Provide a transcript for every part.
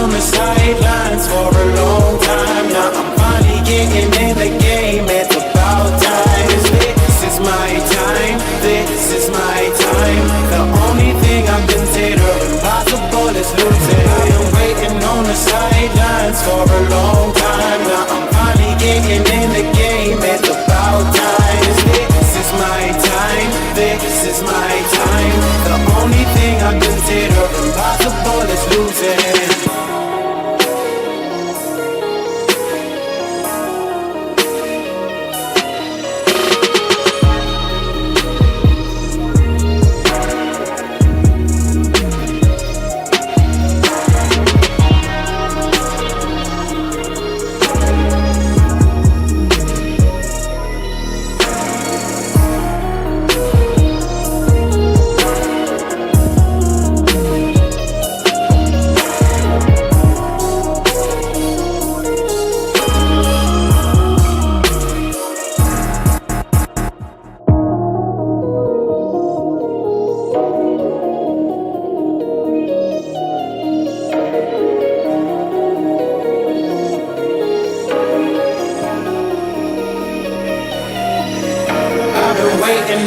on the sidelines for a long time. Now I'm finally getting in the game. It's about time. This is my time. This is my time. The only thing I consider impossible is losing. I've been waiting on the sidelines for a long time. Now I'm finally getting in the game. It's about time. This is my time. This is my time. The only thing I consider impossible is losing.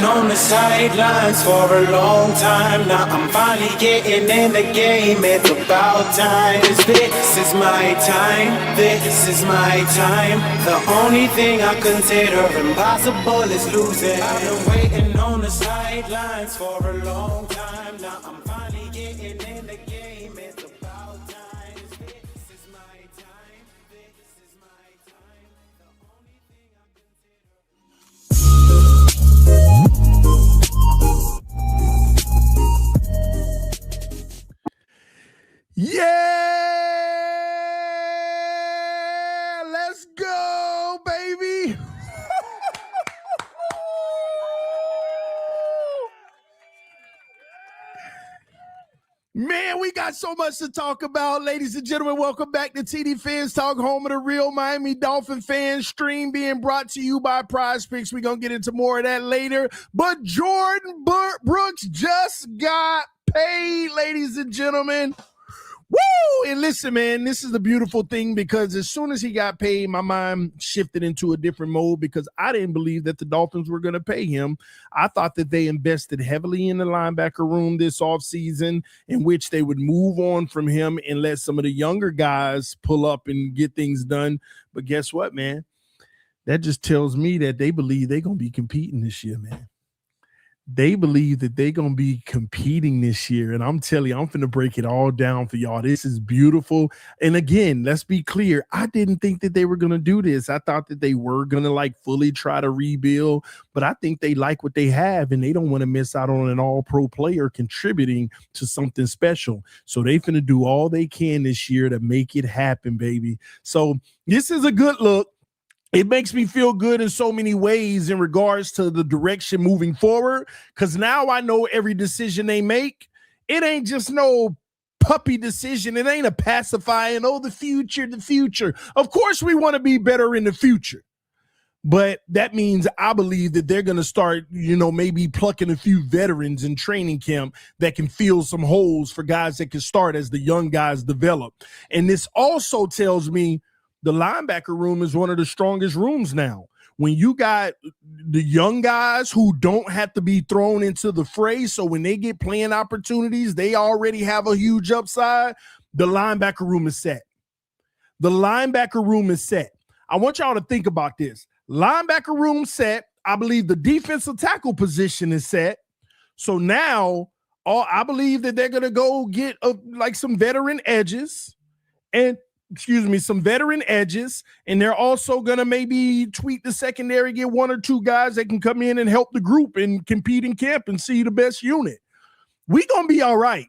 On the sidelines for a long time. Now I'm finally getting in the game. It's about time. This is my time. This is my time. The only thing I consider impossible is losing. I've been waiting on the sidelines for a long time. Now I'm finally getting in the game. It's about time. This is my time. This is my time. The only thing I Yeah, let's go, baby. Man, we got so much to talk about. Ladies and gentlemen, welcome back to TD PHINS TALK, home of the real Miami Dolphin fans. Stream being brought to you by Prize Picks. We're going to get into more of that later. But Jordyn Brooks just got paid, ladies and gentlemen. Woo! And listen, man, this is the beautiful thing, because as soon as he got paid, my mind shifted into a different mode, because I didn't believe that the Dolphins were going to pay him. I thought that they invested heavily in the linebacker room this offseason, in which they would move on from him and let some of the younger guys pull up and get things done. But guess what, man? That just tells me that they believe they're going to be competing this year, man. They believe that they're going to be competing this year. And I'm telling you, I'm finna break it all down for y'all. This is beautiful. And again, let's be clear. I didn't think that they were going to do this. I thought that they were going to like fully try to rebuild, but I think they like what they have, and they don't want to miss out on an all-pro player contributing to something special. So they finna do all they can this year to make it happen, baby. So this is a good look. It makes me feel good in so many ways in regards to the direction moving forward, because now I know every decision they make, it ain't just no puppy decision. It ain't a pacifying, oh, the future, the future. Of course, we want to be better in the future. But that means I believe that they're going to start, maybe plucking a few veterans in training camp that can fill some holes for guys that can start as the young guys develop. And this also tells me the linebacker room is one of the strongest rooms now. When you got the young guys who don't have to be thrown into the fray, so when they get playing opportunities, they already have a huge upside, the linebacker room is set. The linebacker room is set. I want y'all to think about this. Linebacker room set. I believe the defensive tackle position is set. So now I believe that they're going to go get some veteran edges and some veteran edges, and they're also going to maybe tweak the secondary, get one or two guys that can come in and help the group and compete in camp and see the best unit. We going to be all right.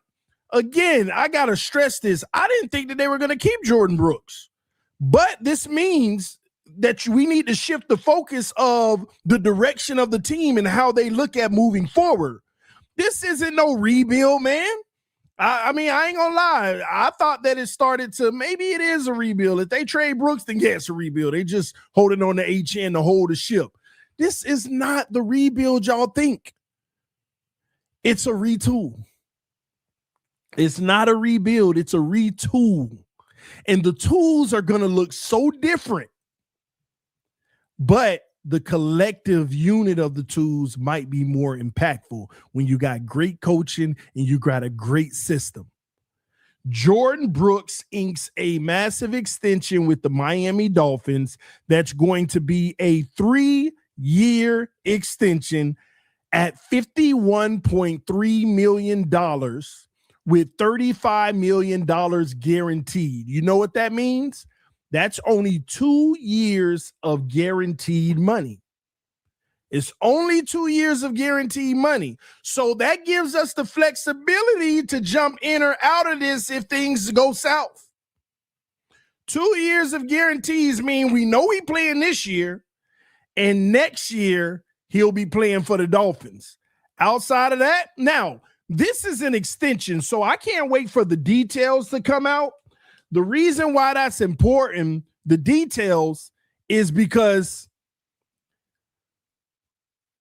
Again, I got to stress this. I didn't think that they were going to keep Jordyn Brooks, but this means that we need to shift the focus of the direction of the team and how they look at moving forward. This isn't no rebuild, man. I mean, I ain't gonna lie. I thought that it started to, maybe it is a rebuild. If they trade Brooks, then yeah, it's a rebuild. They just holding on to HN to hold the ship. This is not the rebuild y'all think. It's a retool. It's not a rebuild. It's a retool. And the tools are going to look so different, but the collective unit of the tools might be more impactful when you got great coaching and you got a great system. Jordyn Brooks inks a massive extension with the Miami Dolphins that's going to be a 3-year extension at $51.3 million with $35 million guaranteed. You know what that means? That's only 2 years of guaranteed money. It's only 2 years of guaranteed money. So that gives us the flexibility to jump in or out of this if things go south. 2 years of guarantees mean we know he's playing this year, and next year he'll be playing for the Dolphins. Outside of that, now, this is an extension, so I can't wait for the details to come out. The reason why that's important, the details, is because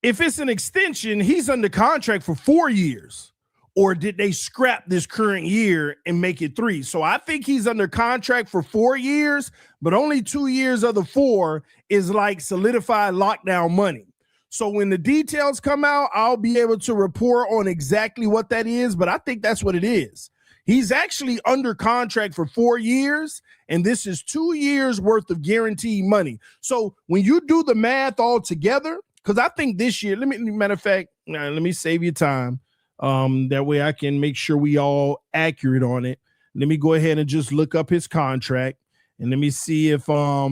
if it's an extension, he's under contract for 4 years. Or did they scrap this current year and make it 3? So I think he's under contract for 4 years, but only 2 years of the 4 is like solidified lockdown money. So when the details come out, I'll be able to report on exactly what that is, but I think that's what it is. He's actually under contract for 4 years, and this is 2 years worth of guaranteed money. So when you do the math all together, because I think this year, matter of fact, let me save you time. That way I can make sure we all accurate on it. Let me go ahead and just look up his contract, and let me see if let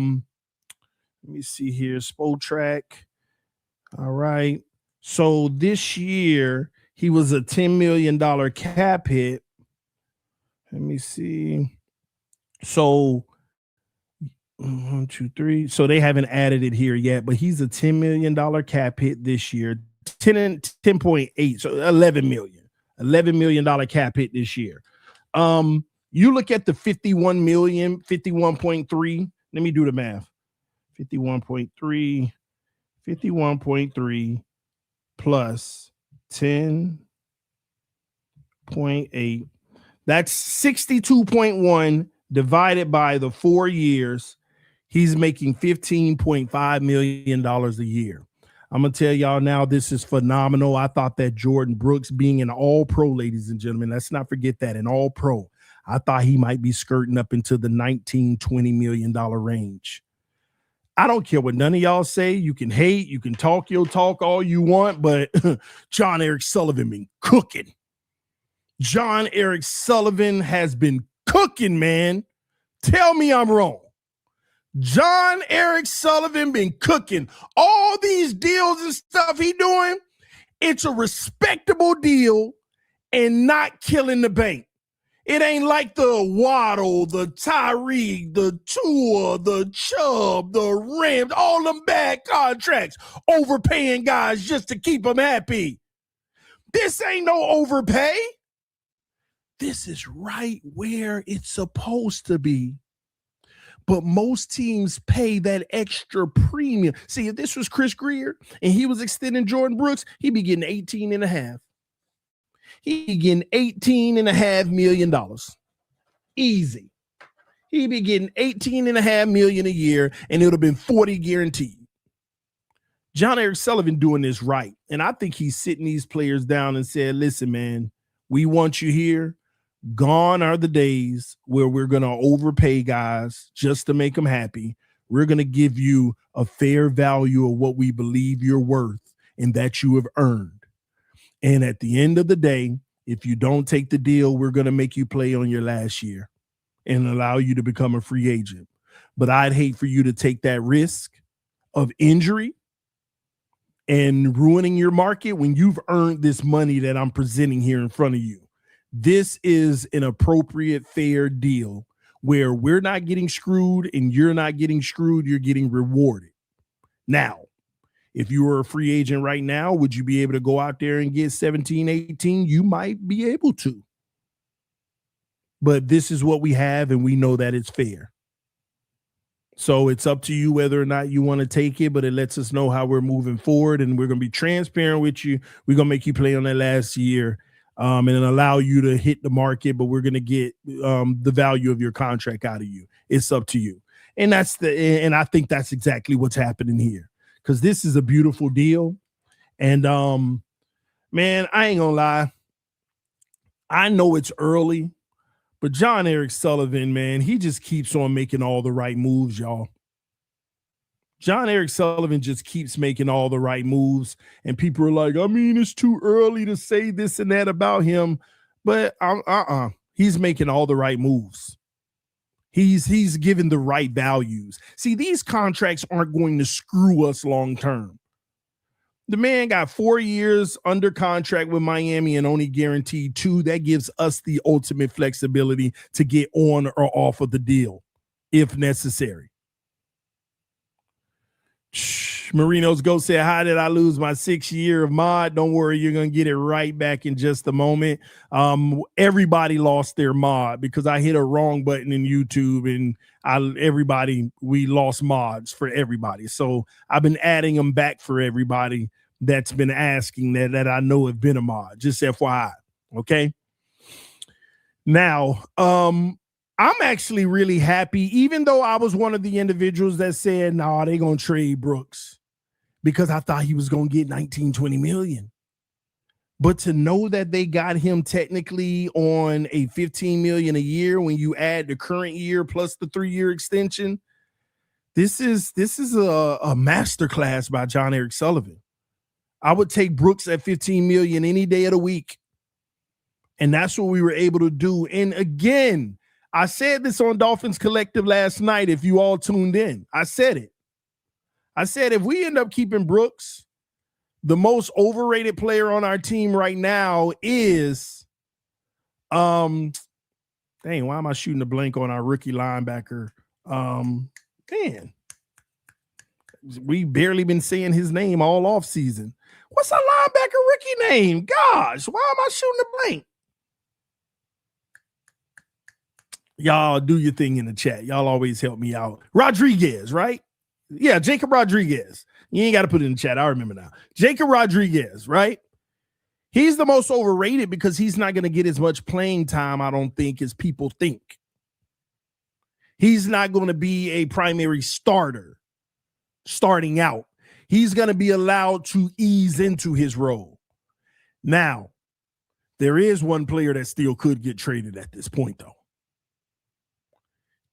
me see here, Spotrac. All right. So this year he was a $10 million cap hit. Let me see. So 1, 2, 3. So they haven't added it here yet, but he's a $10 million cap hit this year. 10.8, so $11 million cap hit this year. You look at the 51 million, 51.3. Let me do the math. 51.3 plus 10.8. That's 62.1 divided by the 4 years. He's making $15.5 million a year. I'm going to tell y'all now, this is phenomenal. I thought that Jordyn Brooks being an all-pro, ladies and gentlemen, let's not forget that, an all-pro, I thought he might be skirting up into the $19, $20 million range. I don't care what none of y'all say. You can hate, you can talk your talk all you want, but John Eric Sullivan been cooking. John Eric Sullivan has been cooking, man. Tell me I'm wrong. John Eric Sullivan been cooking. All these deals and stuff he doing, it's a respectable deal and not killing the bank. It ain't like the Waddle, the Tyreek, the Tua, the Chubb, the Rams, all them bad contracts, overpaying guys just to keep them happy. This ain't no overpay. This is right where it's supposed to be. But most teams pay that extra premium. See, if this was Chris Greer and he was extending Jordyn Brooks, he'd be getting 18 and a half. He'd be getting $18.5 million. Easy. He'd be getting $18.5 million a year, and it would have been 40 guaranteed. John Eric Sullivan doing this right. And I think he's sitting these players down and said, listen, man, we want you here. Gone are the days where we're going to overpay guys just to make them happy. We're going to give you a fair value of what we believe you're worth and that you have earned. And at the end of the day, if you don't take the deal, we're going to make you play on your last year and allow you to become a free agent. But I'd hate for you to take that risk of injury and ruining your market when you've earned this money that I'm presenting here in front of you. This is an appropriate, fair deal where we're not getting screwed and you're not getting screwed. You're getting rewarded. Now, if you were a free agent right now, would you be able to go out there and get 17, 18? You might be able to. But this is what we have, and we know that it's fair. So it's up to you whether or not you want to take it, but it lets us know how we're moving forward, and we're going to be transparent with you. We're going to make you play on that last year. and allow you to hit the market, but we're going to get the value of your contract out of you. It's up to you. And I think that's exactly what's happening here, because this is a beautiful deal. And man, I ain't gonna lie. I know it's early, but John Eric Sullivan, man, he just keeps on making all the right moves, y'all. John Eric Sullivan just keeps making all the right moves, and people are like, I mean, it's too early to say this and that about him, but he's making all the right moves. He's given the right values. See, these contracts aren't going to screw us long term. The man got 4 years under contract with Miami and only guaranteed 2. That gives us the ultimate flexibility to get on or off of the deal if necessary. Marino's Ghost said, how did I lose my 6 year of mod? Don't worry, you're going to get it right back in just a moment. Everybody lost their mod because I hit a wrong button in YouTube, and we lost mods for everybody. So I've been adding them back for everybody that's been asking that I know have been a mod, just FYI. Okay. Now, I'm actually really happy, even though I was one of the individuals that said, nah, they're going to trade Brooks because I thought he was going to get 19-20 million. But to know that they got him technically on a 15 million a year when you add the current year plus the 3-year extension, this is a masterclass by John Eric Sullivan. I would take Brooks at 15 million any day of the week. And that's what we were able to do. And again, I said this on Dolphins Collective last night. If you all tuned in, I said it. I said, if we end up keeping Brooks, the most overrated player on our team right now is, dang, why am I shooting a blank on our rookie linebacker? Man, we barely been saying his name all off season. What's our linebacker rookie name? Gosh, why am I shooting a blank? Y'all do your thing in the chat. Y'all always help me out. Rodriguez, right? Yeah, Jacob Rodriguez. You ain't got to put it in the chat. I remember now. Jacob Rodriguez, right? He's the most overrated because he's not going to get as much playing time, I don't think, as people think. He's not going to be a primary starter starting out. He's going to be allowed to ease into his role. Now, there is one player that still could get traded at this point, though.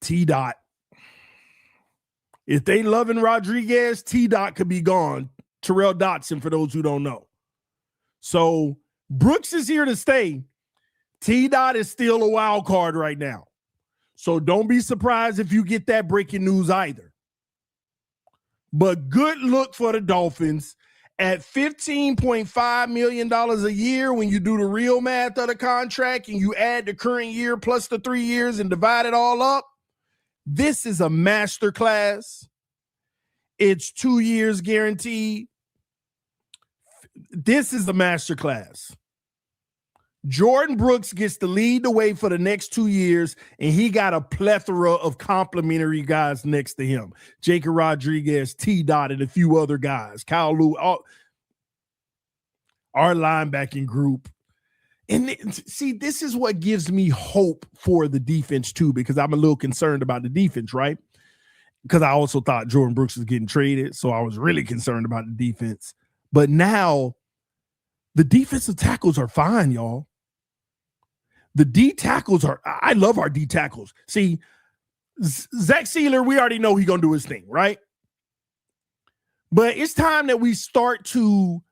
T-Dot. If they loving Rodriguez, T-Dot could be gone. Terrell Dotson, for those who don't know. So Brooks is here to stay. T-Dot is still a wild card right now. So don't be surprised if you get that breaking news either. But good look for the Dolphins at $15.5 million a year. When you do the real math of the contract and you add the current year plus the 3 years and divide it all up, this is a masterclass. It's 2 years guaranteed. This is a masterclass. Jordyn Brooks gets to lead the way for the next 2 years, and he got a plethora of complimentary guys next to him. Jacob Rodriguez, T-Dot, and a few other guys. Kyle Lou, our linebacking group. And see, this is what gives me hope for the defense too, because I'm a little concerned about the defense, right? Because I also thought Jordyn Brooks was getting traded, so I was really concerned about the defense. But now the defensive tackles are fine, y'all. The D tackles I love our D tackles. See, Zach Sealer, we already know he's going to do his thing, right? But it's time that we start to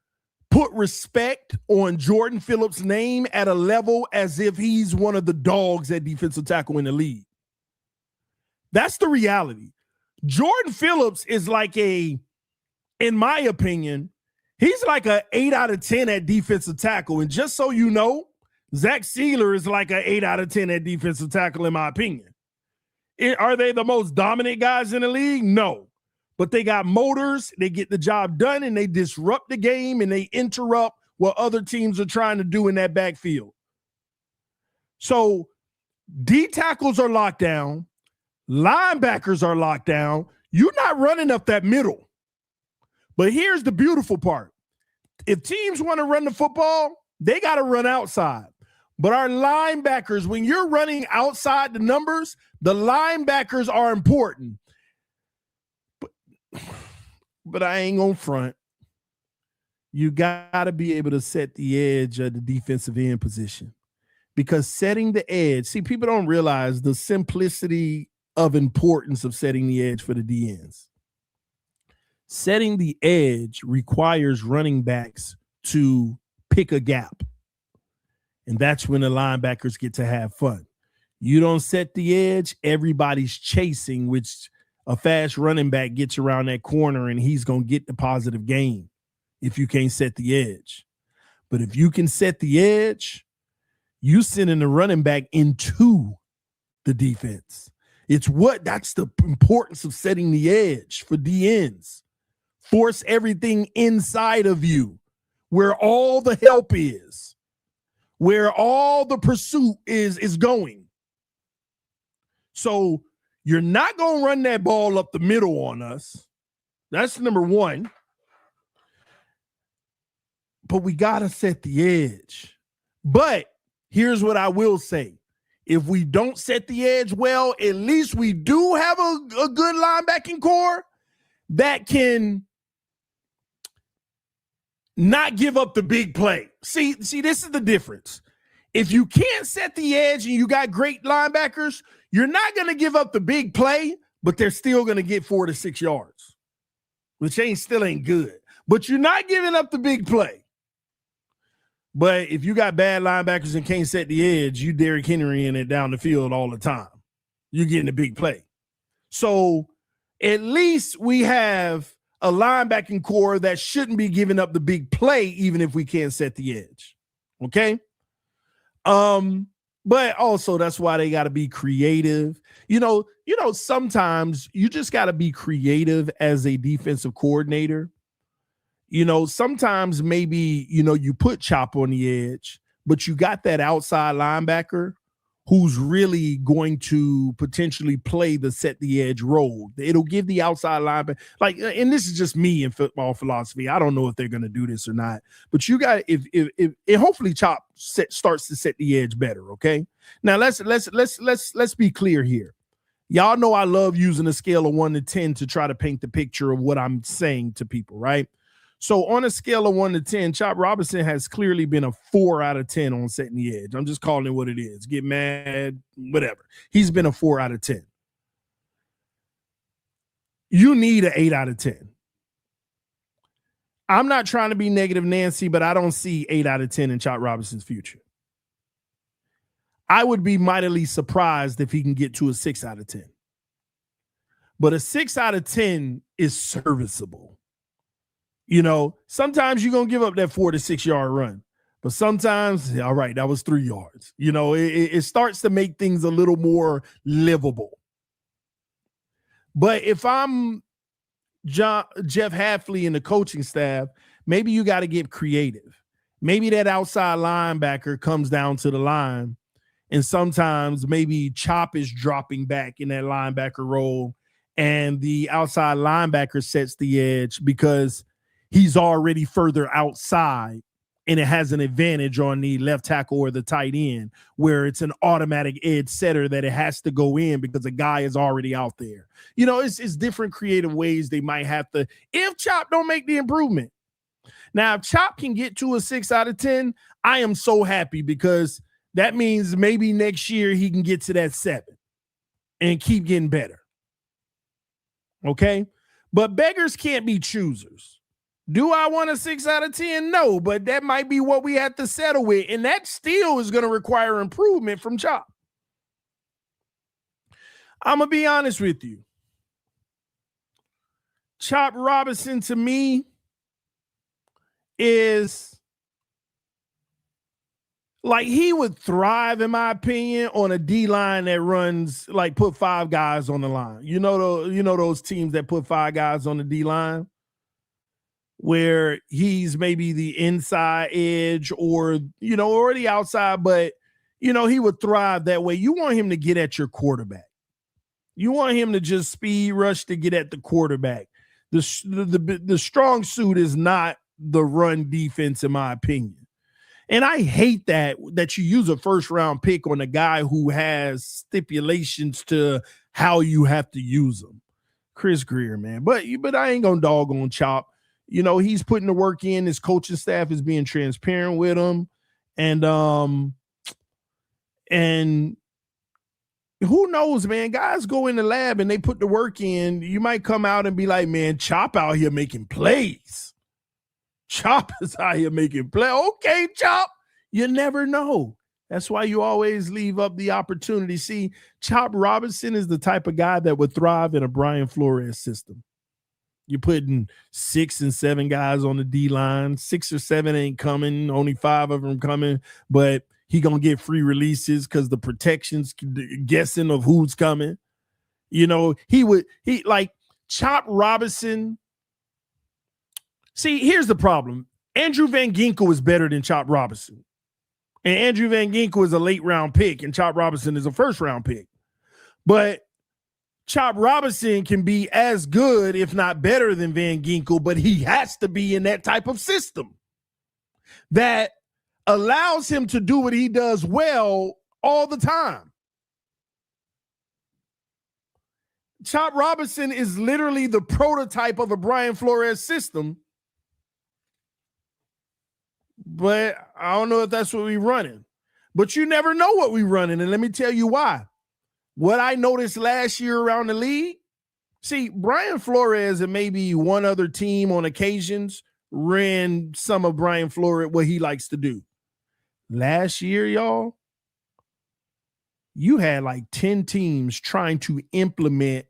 put respect on Jordan Phillips' name at a level as if he's one of the dogs at defensive tackle in the league. That's the reality. Jordan Phillips is like in my opinion, he's like an 8 out of 10 at defensive tackle. And just so you know, Zach Sealer is like an 8 out of 10 at defensive tackle, in my opinion. Are they the most dominant guys in the league? No. But they got motors, they get the job done, and they disrupt the game, and they interrupt what other teams are trying to do in that backfield. So D tackles are locked down. Linebackers are locked down. You're not running up that middle. But here's the beautiful part. If teams want to run the football, They got to run outside. But our linebackers, when you're running outside the numbers, the linebackers are important. But I ain't gonna front. You got to be able to set the edge of the defensive end position. Because setting the edge, see, people don't realize the simplicity of importance of setting the edge for the DNs. Setting the edge requires running backs to pick a gap. And that's when the linebackers get to have fun. You don't set the edge, everybody's chasing, which a fast running back gets around that corner and he's going to get the positive gain if you can't set the edge. But if you can set the edge, you sending the running back into the defense. That's the importance of setting the edge for DNs. Force everything inside of you, where all the help is, where all the pursuit is going. So you're not going to run that ball up the middle on us. That's number one. But we got to set the edge. But here's what I will say. If we don't set the edge well, at least we do have a good linebacking core that can not give up the big play. See, this is the difference. If you can't set the edge and you got great linebackers, you're not going to give up the big play, but they're still going to get 4 to 6 yards, which still ain't good. But you're not giving up the big play. But if you got bad linebackers and can't set the edge, you Derrick Henry in it down the field all the time. You're getting a big play. So at least we have a linebacking core that shouldn't be giving up the big play, even if we can't set the edge. Okay? But also that's why they got to be creative. You know, sometimes you just got to be creative as a defensive coordinator. You know, sometimes maybe, you put Chop on the edge, but you got that outside linebacker who's really going to potentially play the set the edge role. It'll give the outside linebacker, and this is just me in football philosophy. I don't know if they're going to do this or not, but you got if hopefully Chop starts to set the edge better. Okay. Now let's be clear here. Y'all know I love using a scale of 1 to 10 to try to paint the picture of what I'm saying to people, right? So on a scale of 1 to 10, Chop Robinson has clearly been a 4 out of 10 on setting the edge. I'm just calling it what it is. Get mad, whatever. He's been a 4 out of 10. You need an 8 out of 10. I'm not trying to be negative Nancy, but I don't see 8 out of 10 in Chop Robinson's future. I would be mightily surprised if he can get to a 6 out of 10. But a 6 out of 10 is serviceable. Sometimes you're going to give up that 4 to 6 yard run, but sometimes, all right, that was 3 yards. It starts to make things a little more livable. But if I'm Jeff Hafley and the coaching staff, maybe you got to get creative. Maybe that outside linebacker comes down to the line, and sometimes maybe Chop is dropping back in that linebacker role, and the outside linebacker sets the edge because he's already further outside and it has an advantage on the left tackle or the tight end where it's an automatic edge setter that it has to go in because the guy is already out there. It's different creative ways they might have to, if Chop don't make the improvement. Now, if Chop can get to a 6 out of 10, I am so happy because that means maybe next year he can get to that 7 and keep getting better. Okay? But beggars can't be choosers. Do I want a 6 out of 10? No, but that might be what we have to settle with. And that still is going to require improvement from Chop. I'm going to be honest with you. Chop Robinson to me is he would thrive, in my opinion, on a D-line that runs, put 5 guys on the line. Those teams that put 5 guys on the D-line? Where he's maybe the inside edge or the outside, but, he would thrive that way. You want him to get at your quarterback. You want him to just speed rush to get at the quarterback. The strong suit is not the run defense, in my opinion. And I hate that you use a first round pick on a guy who has stipulations to how you have to use them. Chris Greer, man. But I ain't gonna dog on Chop. You know, he's putting the work in. His coaching staff is being transparent with him. And who knows, man? Guys go in the lab and they put the work in. You might come out and be like, man, Chop out here making plays. Chop is out here making plays. Okay, Chop. You never know. That's why you always leave up the opportunity. See, Chop Robinson is the type of guy that would thrive in a Brian Flores system. You're putting 6 and 7 guys on the D-line. 6 or 7 ain't coming. Only 5 of them coming. But he going to get free releases because the protection's guessing of who's coming. You know, he like Chop Robinson. See, here's the problem. Andrew Van Ginkel is better than Chop Robinson. And Andrew Van Ginkel is a late round pick and Chop Robinson is a first round pick. But Chop Robinson can be as good, if not better than Van Ginkel, but he has to be in that type of system that allows him to do what he does well all the time. Chop Robinson is literally the prototype of a Brian Flores system. But I don't know if that's what we're running. But you never know what we're running. And let me tell you why. What I noticed last year around the league, see, Brian Flores and maybe one other team on occasions ran some of Brian Flores, what he likes to do. Last year, y'all, you had like 10 teams trying to implement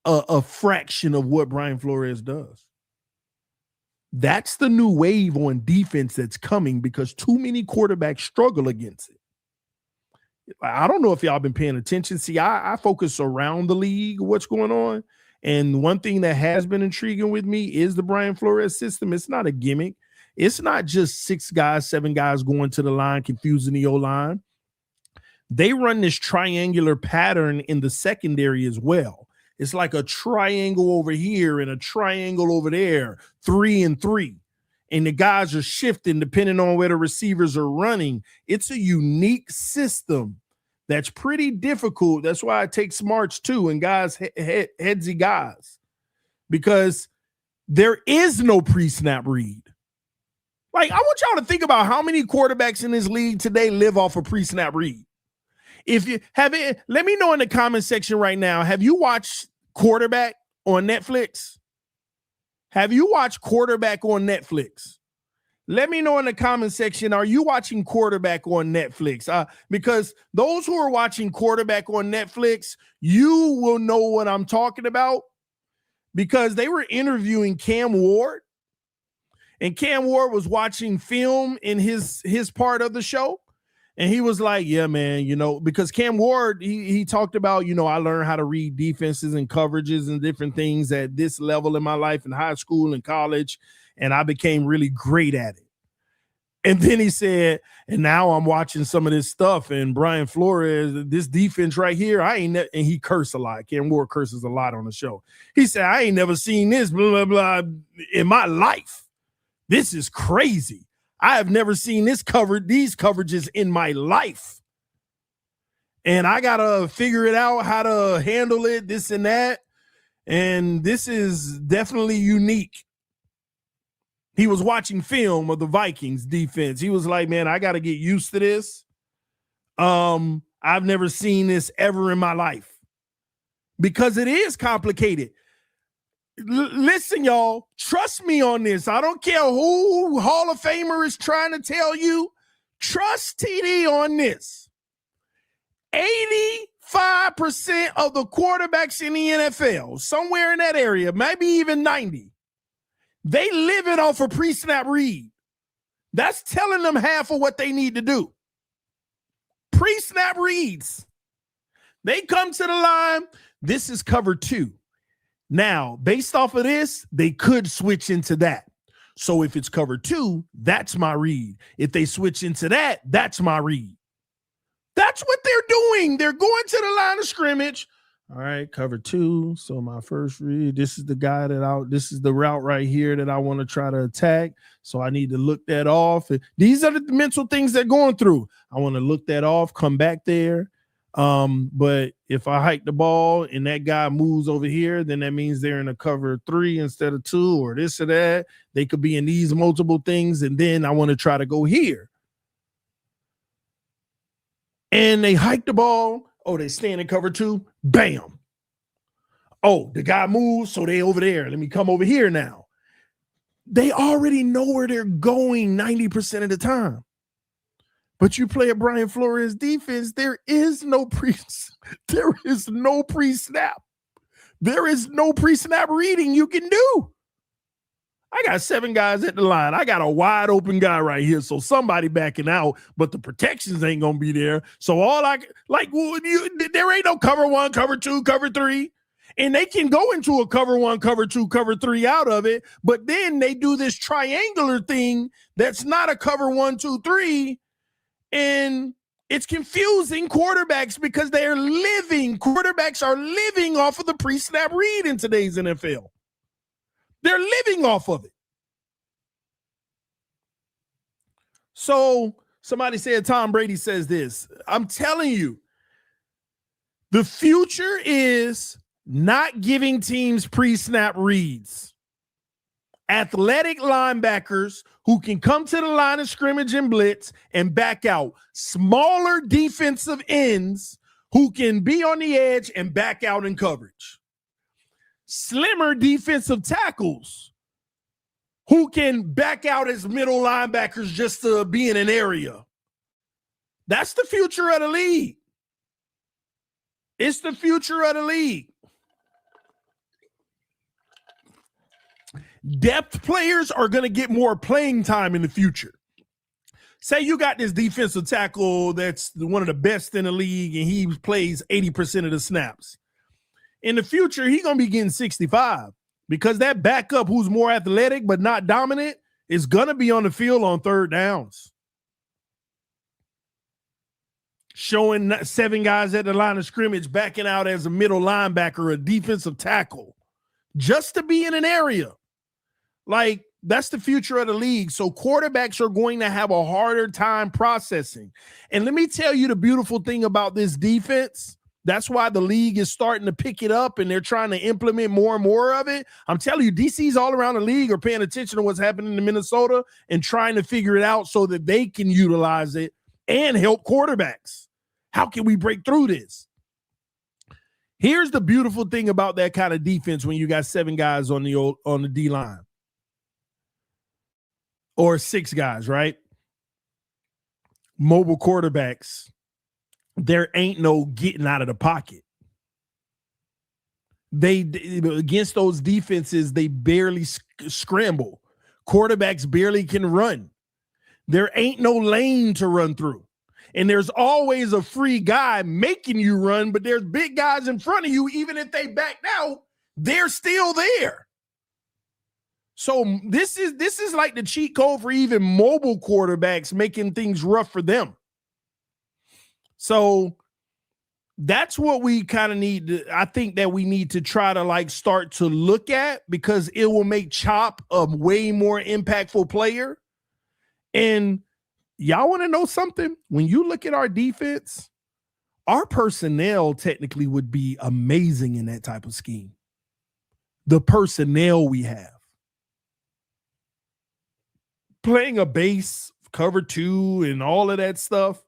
a fraction of what Brian Flores does. That's the new wave on defense that's coming because too many quarterbacks struggle against it. I don't know if y'all been paying attention. See, I focus around the league, what's going on. And one thing that has been intriguing with me is the Brian Flores system. It's not a gimmick. It's not just 6 guys, 7 guys going to the line, confusing the O-line. They run this triangular pattern in the secondary as well. It's like a triangle over here and a triangle over there, 3 and 3. And the guys are shifting depending on where the receivers are running. It's a unique system that's pretty difficult. That's why it takes smarts too and guys, headsy guys, because there is no pre-snap read. Like, I want y'all to think about how many quarterbacks in this league today live off a pre-snap read. If you have it, let me know in the comment section right now. Have you watched Quarterback on Netflix? Have you watched Quarterback on Netflix? Let me know in the comment section. Are you watching Quarterback on Netflix? Because those who are watching Quarterback on Netflix, you will know what I'm talking about because they were interviewing Cam Ward, and Cam Ward was watching film in his part of the show. And he was like, yeah, man, you know, because Cam Ward, he talked about, you know, I learned how to read defenses and coverages and different things at this level in my life in high school and college, and I became really great at it. And then he said, and now I'm watching some of this stuff, and Brian Flores, this defense right here, and he cursed a lot. Cam Ward curses a lot on the show. He said, I ain't never seen this, blah, blah, blah, in my life. This is crazy. I have never seen these coverages in my life. And I got to figure it out, how to handle it, this and that. And this is definitely unique. He was watching film of the Vikings defense. He was like, man, I got to get used to this. I've never seen this ever in my life because it is complicated. Listen, y'all, trust me on this. I don't care who Hall of Famer is trying to tell you. Trust TD on this. 85% of the quarterbacks in the NFL, somewhere in that area, maybe even 90, they live it off a pre-snap read. That's telling them half of what they need to do. Pre-snap reads. They come to the line. This is cover 2. Now, based off of this, they could switch into that. So if it's cover 2, that's my read. If they switch into that, that's my read. That's what they're doing. They're going to the line of scrimmage. All right, cover 2. So my first read, this is the guy this is the route right here that I want to try to attack. So I need to look that off. These are the mental things they're going through. I want to look that off, come back there. But if I hike the ball and that guy moves over here, then that means they're in a cover 3 instead of 2 or this or that. They could be in these multiple things. And then I want to try to go here. And they hike the ball. Oh, they stand in cover 2. Bam. Oh, the guy moves, so they over there. Let me come over here now. They already know where they're going 90% of the time. But you play a Brian Flores defense, there is no pre-snap. There is no pre-snap reading you can do. I got 7 guys at the line. I got a wide open guy right here. So somebody backing out, but the protections ain't going to be there. So there ain't no cover 1, cover 2, cover 3. And they can go into a cover 1, cover 2, cover 3 out of it. But then they do this triangular thing that's not a cover 1, 2, 3. And it's confusing quarterbacks because quarterbacks are living off of the pre-snap read in today's NFL. They're living off of it. So somebody said Tom Brady says this. I'm telling you, the future is not giving teams pre-snap reads. Athletic linebackers who can come to the line of scrimmage and blitz and back out. Smaller defensive ends who can be on the edge and back out in coverage. Slimmer defensive tackles who can back out as middle linebackers just to be in an area. That's the future of the league. It's the future of the league. Depth players are going to get more playing time in the future. Say you got this defensive tackle that's one of the best in the league and he plays 80% of the snaps. In the future, he's going to be getting 65 because that backup who's more athletic but not dominant is going to be on the field on third downs. Showing 7 guys at the line of scrimmage, backing out as a middle linebacker or a defensive tackle just to be in an area. Like, that's the future of the league. So quarterbacks are going to have a harder time processing. And let me tell you the beautiful thing about this defense. That's why the league is starting to pick it up and they're trying to implement more and more of it. I'm telling you, DCs all around the league are paying attention to what's happening in Minnesota and trying to figure it out so that they can utilize it and help quarterbacks. How can we break through this? Here's the beautiful thing about that kind of defense when you got 7 guys on the D-line. Or 6 guys, right? Mobile quarterbacks. There ain't no getting out of the pocket. They against those defenses, they barely scramble. Quarterbacks barely can run. There ain't no lane to run through. And there's always a free guy making you run, but there's big guys in front of you. Even if they back out, they're still there. So this is like the cheat code for even mobile quarterbacks, making things rough for them. So that's what we kind of need. I think that we need to try to like start to look at, because it will make Chop a way more impactful player. And y'all want to know something? When you look at our defense, our personnel technically would be amazing in that type of scheme. The personnel we have. Playing a base, cover 2, and all of that stuff,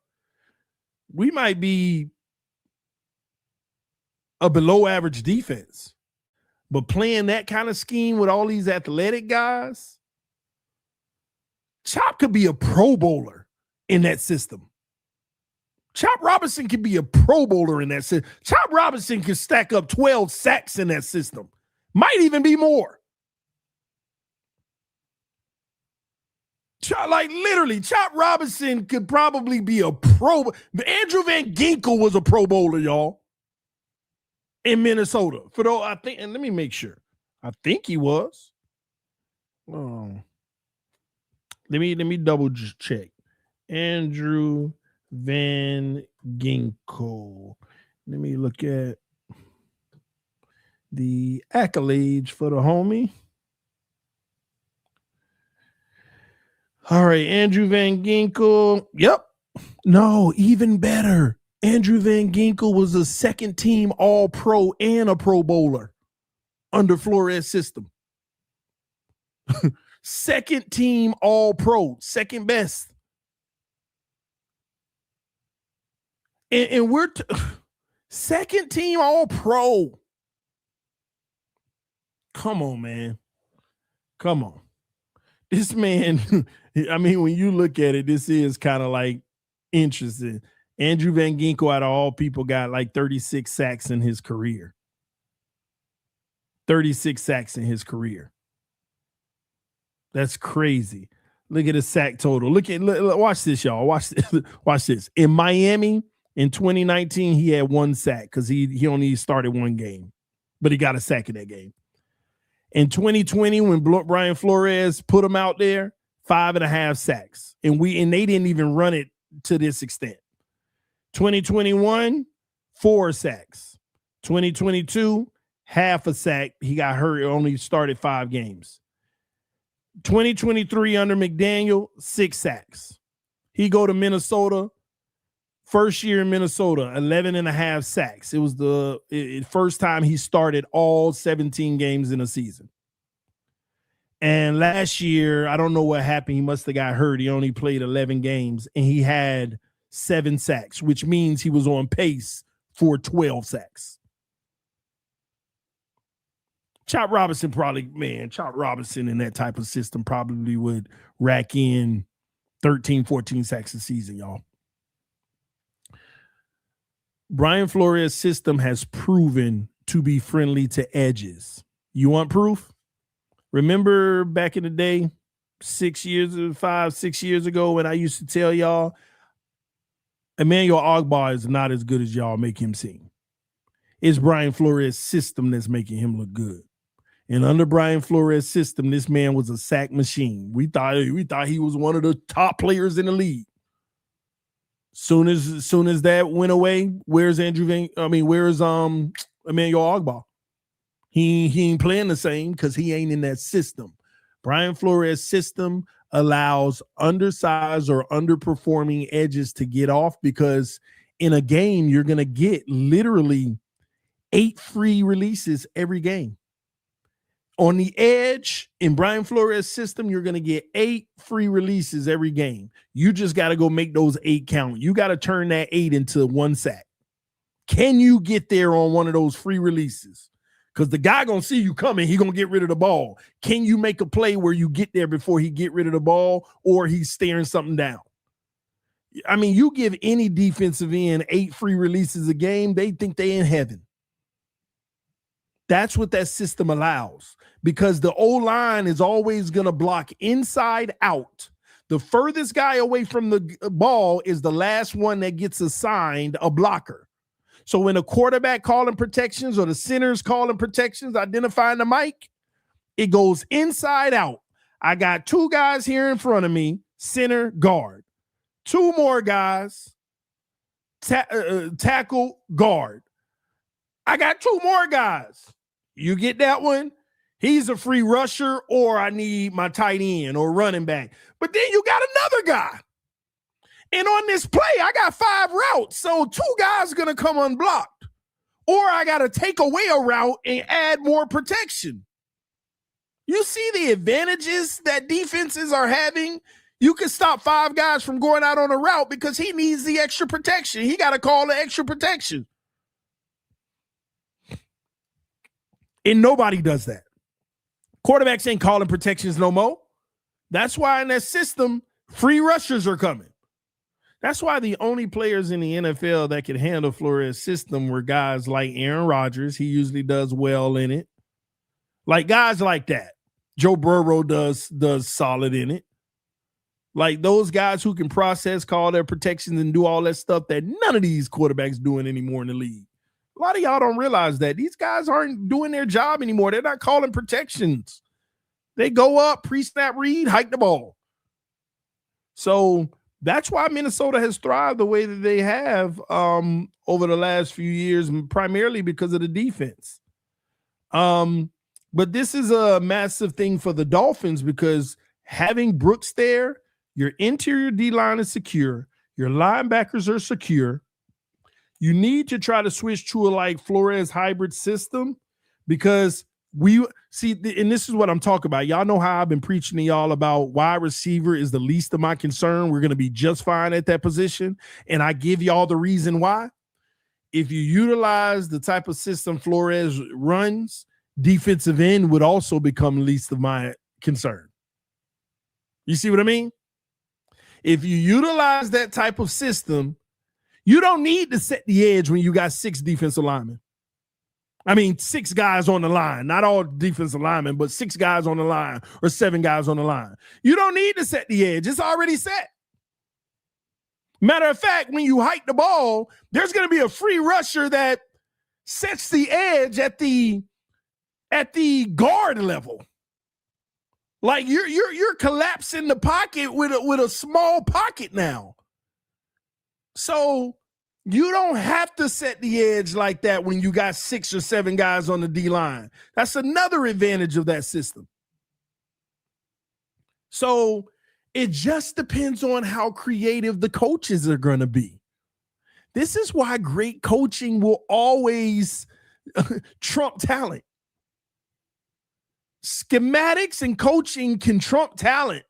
we might be a below average defense. But playing that kind of scheme with all these athletic guys, Chop could be a Pro Bowler in that system. Chop Robinson could be a Pro Bowler in that system. Chop Robinson could stack up 12 sacks in that system. Might even be more. Like literally, Chop Robinson could probably be a pro. Andrew Van Ginkel was a Pro Bowler, y'all, in Minnesota. For though I think, and let me make sure. I think he was. Let me double check. Andrew Van Ginkel. Let me look at. the accolades for the homie. All right, Andrew Van Ginkel. Yep. No, even better. Andrew Van Ginkel was a second team All-Pro and a Pro Bowler under Flores' system. Second team All-Pro, second best. And we're second team All-Pro. Come on, man. Come on. This man, I mean, when you look at it, this is kind of like interesting. Andrew Van Ginkel, out of all people, got like 36 sacks in his career. 36 sacks in his career. That's crazy. Look at the sack total. Watch this, y'all. Watch this. Watch this. In Miami in 2019, he had 1 sack because he only started 1 game, but he got a sack in that game. In 2020, when Brian Flores put him out there, 5.5 sacks. And they didn't even run it to this extent. 2021, 4 sacks. 2022, half a sack. He got hurt. Only started 5 games. 2023 under McDaniel, 6 sacks. He go to Minnesota. First year in Minnesota, 11.5 sacks. It was the first time he started all 17 games in a season. And last year, I don't know what happened. He must have got hurt. He only played 11 games, and he had 7 sacks, which means he was on pace for 12 sacks. Chop Robinson in that type of system probably would rack in 13, 14 sacks a season, y'all. Brian Flores' system has proven to be friendly to edges. You want proof? Remember back in the day, 6 years ago, when I used to tell y'all, Emmanuel Ogbah is not as good as y'all make him seem. It's Brian Flores' system that's making him look good. And under Brian Flores' system, this man was a sack machine. We thought he was one of the top players in the league. Soon as that went away, where's Emmanuel Ogbah? He ain't playing the same because he ain't in that system. Brian Flores' system allows undersized or underperforming edges to get off because in a game, you're going to get literally 8 free releases every game. On the edge, in Brian Flores' system, you're going to get 8 free releases every game. You just got to go make those 8 count. You got to turn that 8 into 1 sack. Can you get there on one of those free releases? Because the guy going to see you coming. He going to get rid of the ball. Can you make a play where you get there before he get rid of the ball or he's staring something down? I mean, you give any defensive end 8 free releases a game, they think they in heaven. That's what that system allows because the O-line is always going to block inside out. The furthest guy away from the ball is the last one that gets assigned a blocker. So when a quarterback calling protections or the center's calling protections, identifying the mic, it goes inside out. I got 2 guys here in front of me, center, guard. 2 more guys, tackle, guard. I got 2 more guys. You get that one? He's a free rusher, or I need my tight end or running back. But then you got another guy. And on this play, I got 5 routes. So 2 guys are going to come unblocked. Or I got to take away a route and add more protection. You see the advantages that defenses are having? You can stop 5 guys from going out on a route because he needs the extra protection. He got to call the extra protection. And nobody does that. Quarterbacks ain't calling protections no more. That's why in that system, free rushers are coming. That's why the only players in the NFL that could handle Flores' system were guys like Aaron Rodgers. He usually does well in it. Like guys like that. Joe Burrow does solid in it. Like those guys who can process, call their protections, and do all that stuff that none of these quarterbacks doing anymore in the league. A lot of y'all don't realize that. These guys aren't doing their job anymore. They're not calling protections. They go up, pre-snap read, hike the ball. So that's why Minnesota has thrived the way that they have over the last few years, primarily because of the defense. But this is a massive thing for the Dolphins because having Brooks there, your interior D-line is secure, your linebackers are secure. You need to try to switch to a like Flores hybrid system because we see, and this is what I'm talking about. Y'all know how I've been preaching to y'all about wide receiver is the least of my concern. We're going to be just fine at that position. And I give y'all the reason why. If you utilize the type of system Flores runs, defensive end would also become least of my concern. You see what I mean? If you utilize that type of system, you don't need to set the edge when you got 6 defensive linemen. I mean, 6 guys on the line, not all defensive linemen, but 6 guys on the line or 7 guys on the line. You don't need to set the edge. It's already set. Matter of fact, when you hike the ball, there's going to be a free rusher that sets the edge at the guard level. Like you're collapsing the pocket with a small pocket now. So you don't have to set the edge like that when you got 6 or 7 guys on the D-line. That's another advantage of that system. So it just depends on how creative the coaches are going to be. This is why great coaching will always trump talent. Schematics and coaching can trump talent.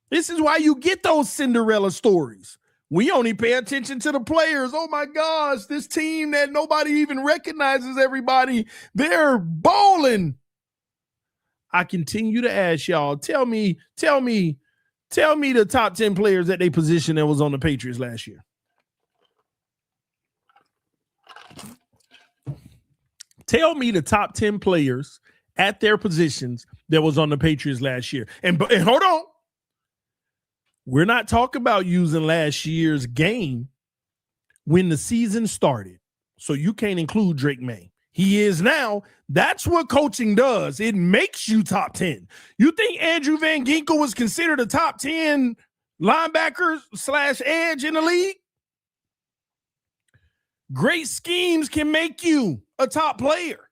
This is why you get those Cinderella stories. We only pay attention to the players. Oh my gosh, this team that nobody even recognizes everybody, they're balling. I continue to ask y'all, tell me the top 10 players at their position that was on the Patriots last year. Tell me the top 10 players at their positions that was on the Patriots last year. And hold on. We're not talking about using last year's game when the season started. So you can't include Drake May. He is now. That's what coaching does. It makes you top 10. You think Andrew Van Ginkel was considered a top 10 linebacker / edge in the league? Great schemes can make you a top player.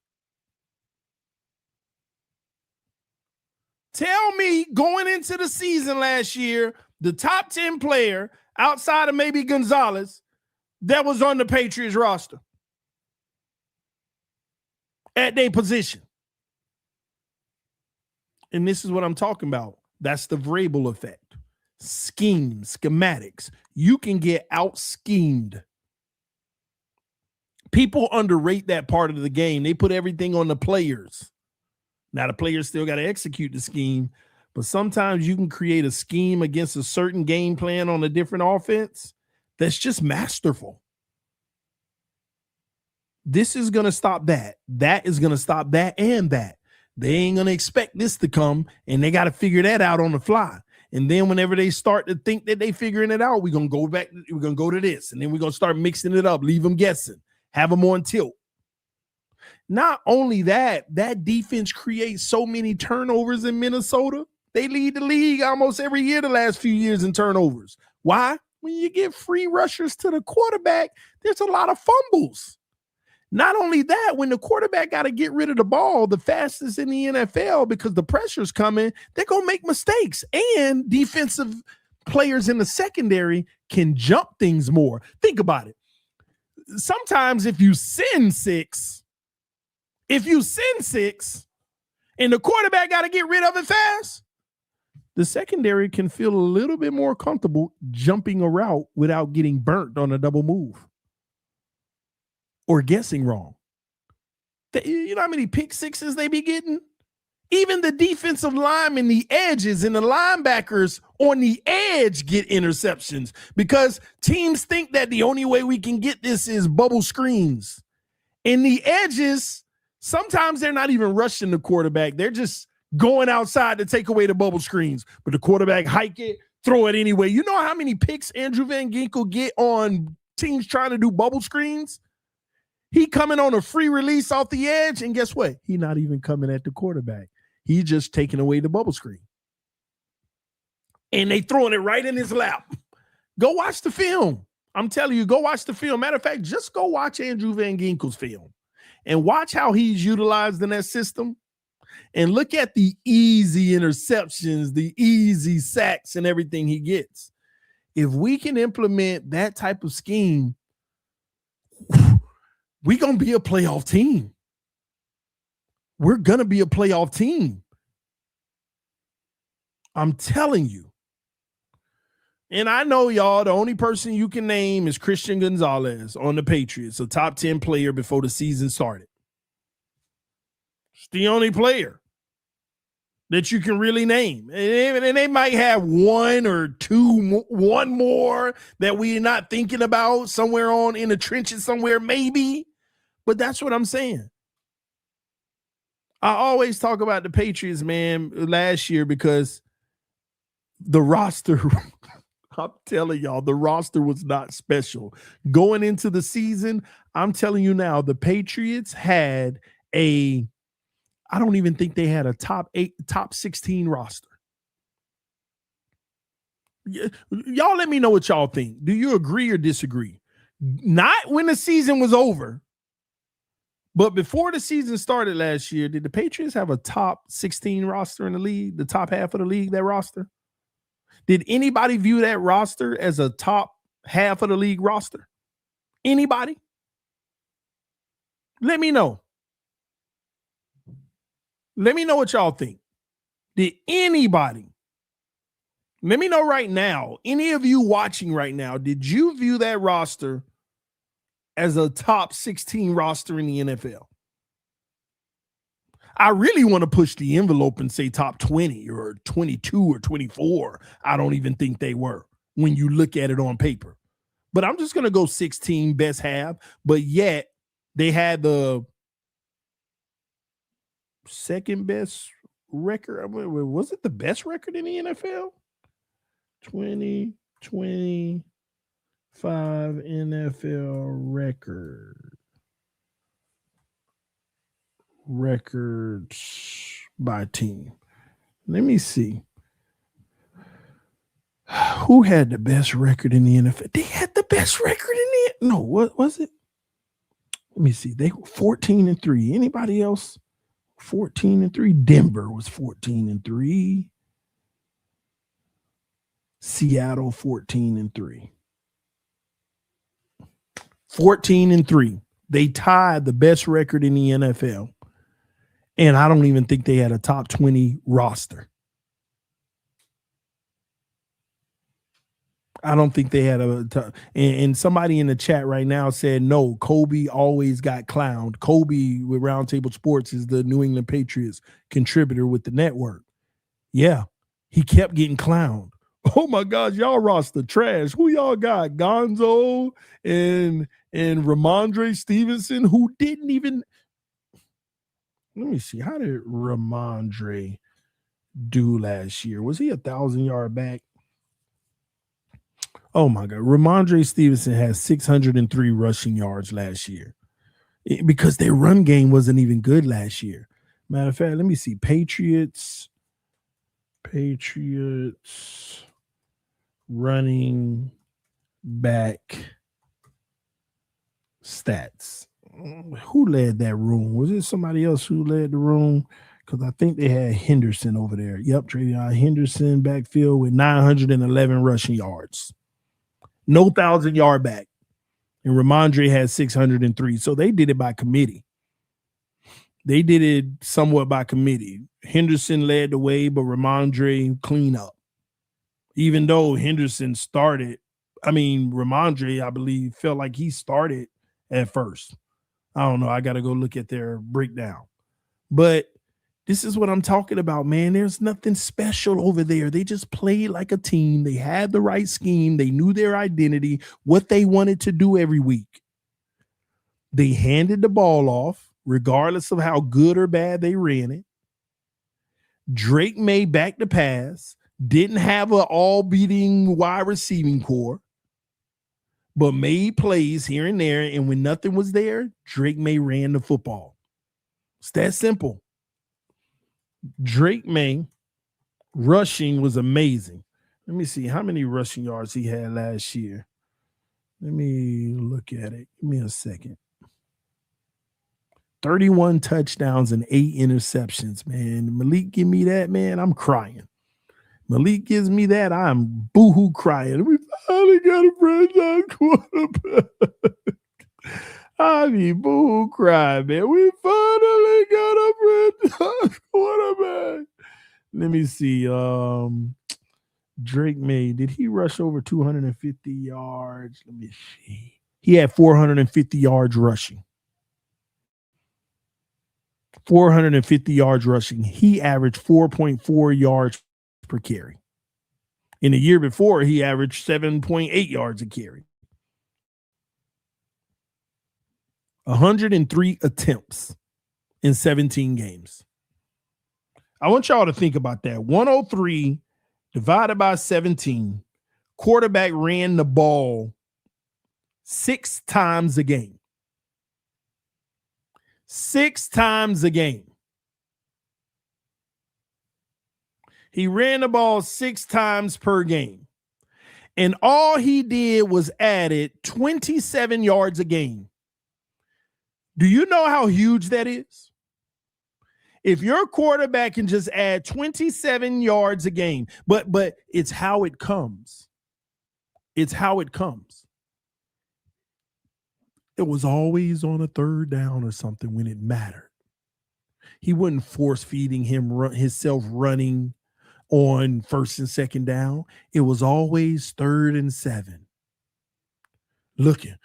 Tell me going into the season last year, the top 10 player outside of maybe Gonzalez that was on the Patriots roster at their position. And this is what I'm talking about. That's the Vrabel effect. Schematics. You can get out-schemed. People underrate that part of the game. They put everything on the players. Now, the players still got to execute the scheme, but sometimes you can create a scheme against a certain game plan on a different offense that's just masterful. This is going to stop that. That is going to stop that and that. They ain't going to expect this to come, and they got to figure that out on the fly. And then whenever they start to think that they figuring it out, we're going to go back. We're going to go to this, and then we're going to start mixing it up, leave them guessing, have them on tilt. Not only that, that defense creates so many turnovers in Minnesota. They lead the league almost every year the last few years in turnovers. Why? When you give free rushers to the quarterback, there's a lot of fumbles. Not only that, when the quarterback got to get rid of the ball the fastest in the NFL because the pressure's coming, they're going to make mistakes. And defensive players in the secondary can jump things more. Think about it. Sometimes if you send six and the quarterback got to get rid of it fast, the secondary can feel a little bit more comfortable jumping a route without getting burnt on a double move or guessing wrong. You know how many pick sixes they be getting? Even the defensive linemen, the edges and the linebackers on the edge get interceptions because teams think that the only way we can get this is bubble screens. And the edges, sometimes they're not even rushing the quarterback. They're just going outside to take away the bubble screens. But the quarterback hike it, throw it anyway. You know how many picks Andrew Van Ginkel get on teams trying to do bubble screens? He coming on a free release off the edge, and guess what? He not even coming at the quarterback. He's just taking away the bubble screen. And they throwing it right in his lap. Go watch the film. I'm telling you, go watch the film. Matter of fact, just go watch Andrew Van Ginkel's film. and watch how he's utilized in that system. And look at the easy interceptions, the easy sacks, and everything he gets. If we can implement that type of scheme, we're going to be a playoff team. We're going to be a playoff team. I'm telling you. And I know, y'all, the only person you can name is Christian Gonzalez on the Patriots, a top 10 player before the season started. It's the only player that you can really name. And they might have one more that we're not thinking about somewhere on in the trenches somewhere, maybe. But that's what I'm saying. I always talk about the Patriots, man, last year because the roster, I'm telling y'all, the roster was not special. Going into the season, I'm telling you now, the Patriots had I don't even think they had a top 16 roster. Y'all let me know what y'all think. Do you agree or disagree? Not when the season was over, but before the season started last year, did the Patriots have a top 16 roster in the league, the top half of the league, that roster? Did anybody view that roster as a top half of the league roster? Anybody? Let me know. Let me know what y'all think. Did anybody? Let me know right now. Any of you watching right now, did you view that roster as a top 16 roster in the NFL? I really want to push the envelope and say top 20 or 22 or 24. I don't even think they were when you look at it on paper. But I'm just going to go 16 best half. But yet they had the second best record. Was it the best record in the NFL? 2025 NFL records by team. Let me see. Who had the best record in the NFL? They had the best record in the No, what was it? Let me see. They were 14-3. Anybody else? 14-3. Denver was 14-3. Seattle 14-3. 14-3. They tied the best record in the NFL. And I don't even think they had a top 20 roster. I don't think they had and somebody in the chat right now said, no, Kobe always got clowned. Kobe with Roundtable Sports is the New England Patriots contributor with the network. Yeah, he kept getting clowned. Oh my gosh, y'all roster trash. Who y'all got? Gonzo and Ramondre Stevenson, who didn't even. Let me see. How did Ramondre do last year? Was he 1,000-yard back? Oh my God. Ramondre Stevenson has 603 rushing yards last year because their run game wasn't even good last year. Matter of fact, let me see. Patriots running back stats. Who led that room? Was it somebody else who led the room? Because I think they had Henderson over there. Yep, Travion Henderson backfield with 911 rushing yards. No 1,000-yard back. And Ramondre had 603. So they did it by committee. They did it somewhat by committee. Henderson led the way, but Ramondre clean up. Even though Henderson started, Ramondre, I believe, felt like he started at first. I don't know. I got to go look at their breakdown. But this is what I'm talking about, man. There's nothing special over there. They just played like a team. They had the right scheme. They knew their identity, what they wanted to do every week. They handed the ball off, regardless of how good or bad they ran it. Drake May back to pass. Didn't have an all-beating wide receiving core, but made plays here and there. And when nothing was there, Drake May ran the football. It's that simple. Drake May rushing was amazing. Let me see how many rushing yards he had last year. Let me look at it. Give me a second. 31 touchdowns and 8 interceptions, man. Malik give me that, man. I'm crying. Malik gives me that, I'm boo-hoo crying. We finally got a franchise quarterback. I mean, boo-hoo crying, man. We finally got a franchise quarterback. Let me see. Drake May, did he rush over 250 yards? Let me see. He had 450 yards rushing. 450 yards rushing. He averaged 4.4 yards per carry. In the year before, he averaged 7.8 yards a carry. 103 attempts in 17 games. I want y'all to think about that. 103 divided by 17. Quarterback ran the ball 6 times a game. 6 times a game. He ran the ball 6 times per game. And all he did was added 27 yards a game. Do you know how huge that is? If your quarterback can just add 27 yards a game, but it's how it comes. It's how it comes. It was always on a third down or something when it mattered. He wasn't force feeding himself running on first and second down. It was always 3rd and 7. Looking,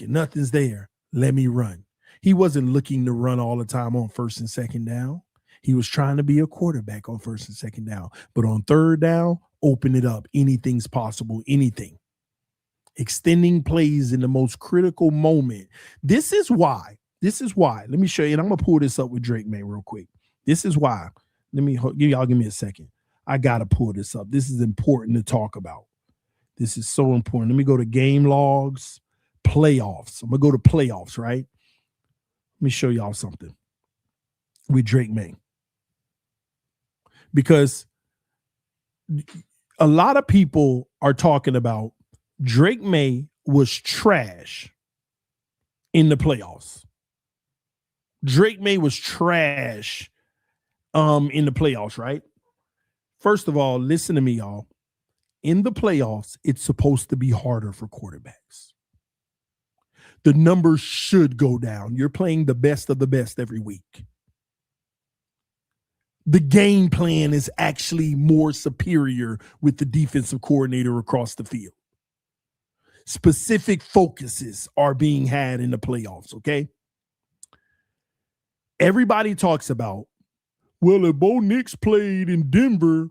nothing's there. Let me run. He wasn't looking to run all the time on first and second down. He was trying to be a quarterback on first and second down. But on third down, open it up. Anything's possible. Anything. Extending plays in the most critical moment. This is why. Let me show you. And I'm going to pull this up with Drake May real quick. This is why. Give me a second. I got to pull this up. This is important to talk about. This is so important. Let me go to game logs, playoffs. I'm going to go to playoffs, right? Let me show y'all something with Drake May. Because a lot of people are talking about Drake May was trash in the playoffs. Drake May was trash in the playoffs, right? First of all, listen to me, y'all. In the playoffs, it's supposed to be harder for quarterbacks. The numbers should go down. You're playing the best of the best every week. The game plan is actually more superior with the defensive coordinator across the field. Specific focuses are being had in the playoffs, okay? Everybody talks about, well, if Bo Nix played in Denver,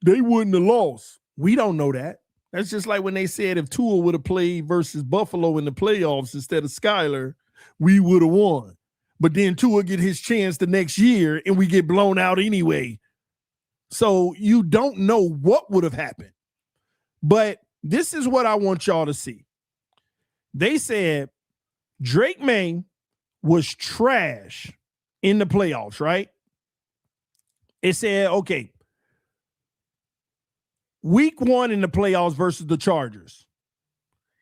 they wouldn't have lost. We don't know that. That's just like when they said if Tua would have played versus Buffalo in the playoffs instead of Skyler, we would have won. But then Tua get his chance the next year and we get blown out anyway. So you don't know what would have happened. But this is what I want y'all to see. They said Drake May was trash in the playoffs, right? It said, okay, week 1 in the playoffs versus the Chargers.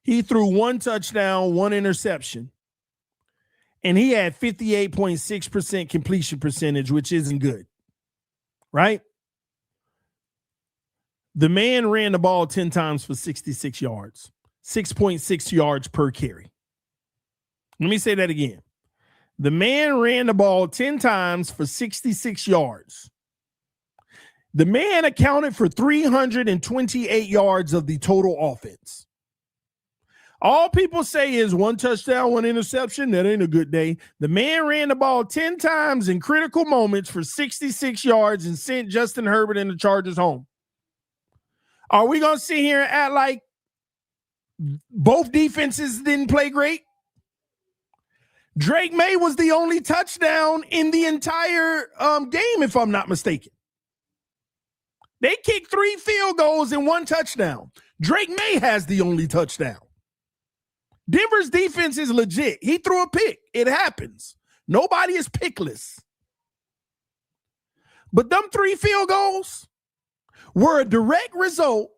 He threw 1 touchdown, 1 interception. And he had 58.6% completion percentage, which isn't good, right? The man ran the ball 10 times for 66 yards, 6.6 yards per carry. Let me say that again. The man ran the ball 10 times for 66 yards. The man accounted for 328 yards of the total offense. All people say is 1 touchdown, 1 interception. That ain't a good day. The man ran the ball 10 times in critical moments for 66 yards and sent Justin Herbert and the Chargers home. Are we going to sit here and act like both defenses didn't play great? Drake May was the only touchdown in the entire game, if I'm not mistaken. They kicked 3 field goals and 1 touchdown. Drake May has the only touchdown. Denver's defense is legit. He threw a pick. It happens. Nobody is pickless. But them 3 field goals were a direct result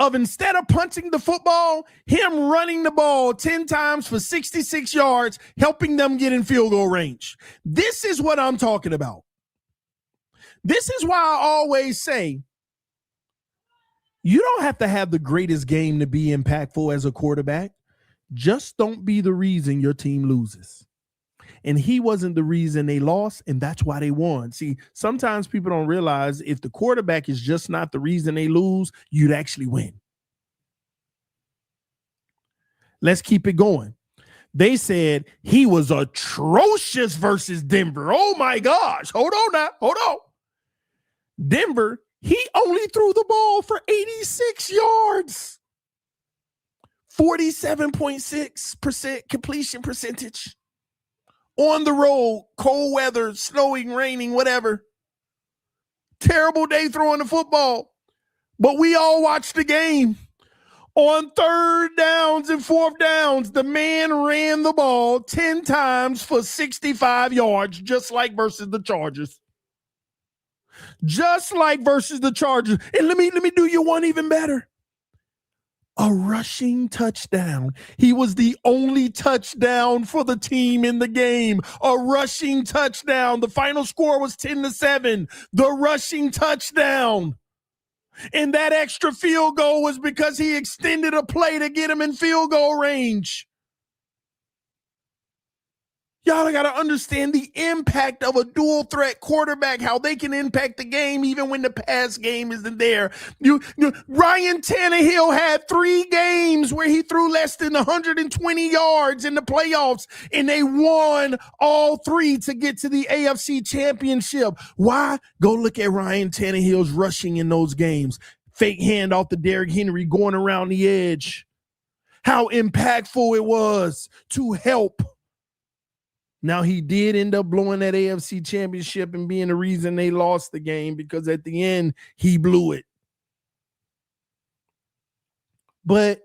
of instead of punting the football, him running the ball 10 times for 66 yards, helping them get in field goal range. This is what I'm talking about. This is why I always say, you don't have to have the greatest game to be impactful as a quarterback. Just don't be the reason your team loses. And he wasn't the reason they lost, and that's why they won. See, sometimes people don't realize if the quarterback is just not the reason they lose, you'd actually win. Let's keep it going. They said he was atrocious versus Denver. Oh, my gosh. Hold on now. Hold on. Denver, he only threw the ball for 86 yards. 47.6% completion percentage. On the road, cold weather, snowing, raining, whatever. Terrible day throwing the football. But we all watched the game. On third downs and fourth downs, the man ran the ball 10 times for 65 yards, just like versus the Chargers. Just like versus the Chargers. And let me do you one even better. A rushing touchdown. He was the only touchdown for the team in the game. A rushing touchdown. The final score was 10-7. The rushing touchdown. And that extra field goal was because he extended a play to get him in field goal range. Y'all got to understand the impact of a dual threat quarterback, how they can impact the game even when the pass game isn't there. Ryan Tannehill had 3 games where he threw less than 120 yards in the playoffs, and they won all 3 to get to the AFC Championship. Why? Go look at Ryan Tannehill's rushing in those games. Fake handoff to Derrick Henry going around the edge. How impactful it was to help. Now, he did end up blowing that AFC Championship and being the reason they lost the game because at the end, he blew it. But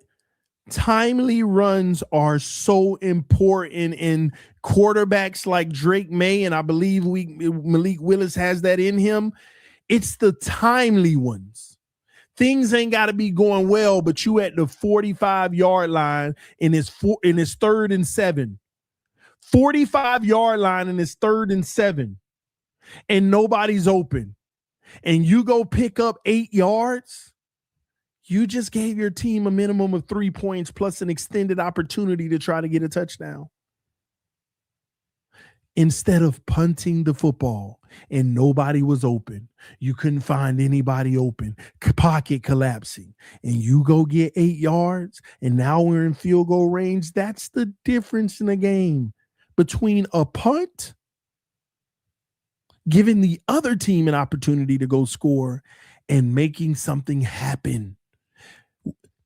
timely runs are so important in quarterbacks like Drake May, and I believe Malik Willis has that in him. It's the timely ones. Things ain't got to be going well, but you at the 45-yard line in his 3rd and 7. 45-yard line and it's 3rd and 7 and nobody's open and you go pick up 8 yards, you just gave your team a minimum of 3 points plus an extended opportunity to try to get a touchdown. Instead of punting the football and nobody was open, you couldn't find anybody open, pocket collapsing, and you go get 8 yards and now we're in field goal range. That's the difference in the game between a punt, giving the other team an opportunity to go score, and making something happen.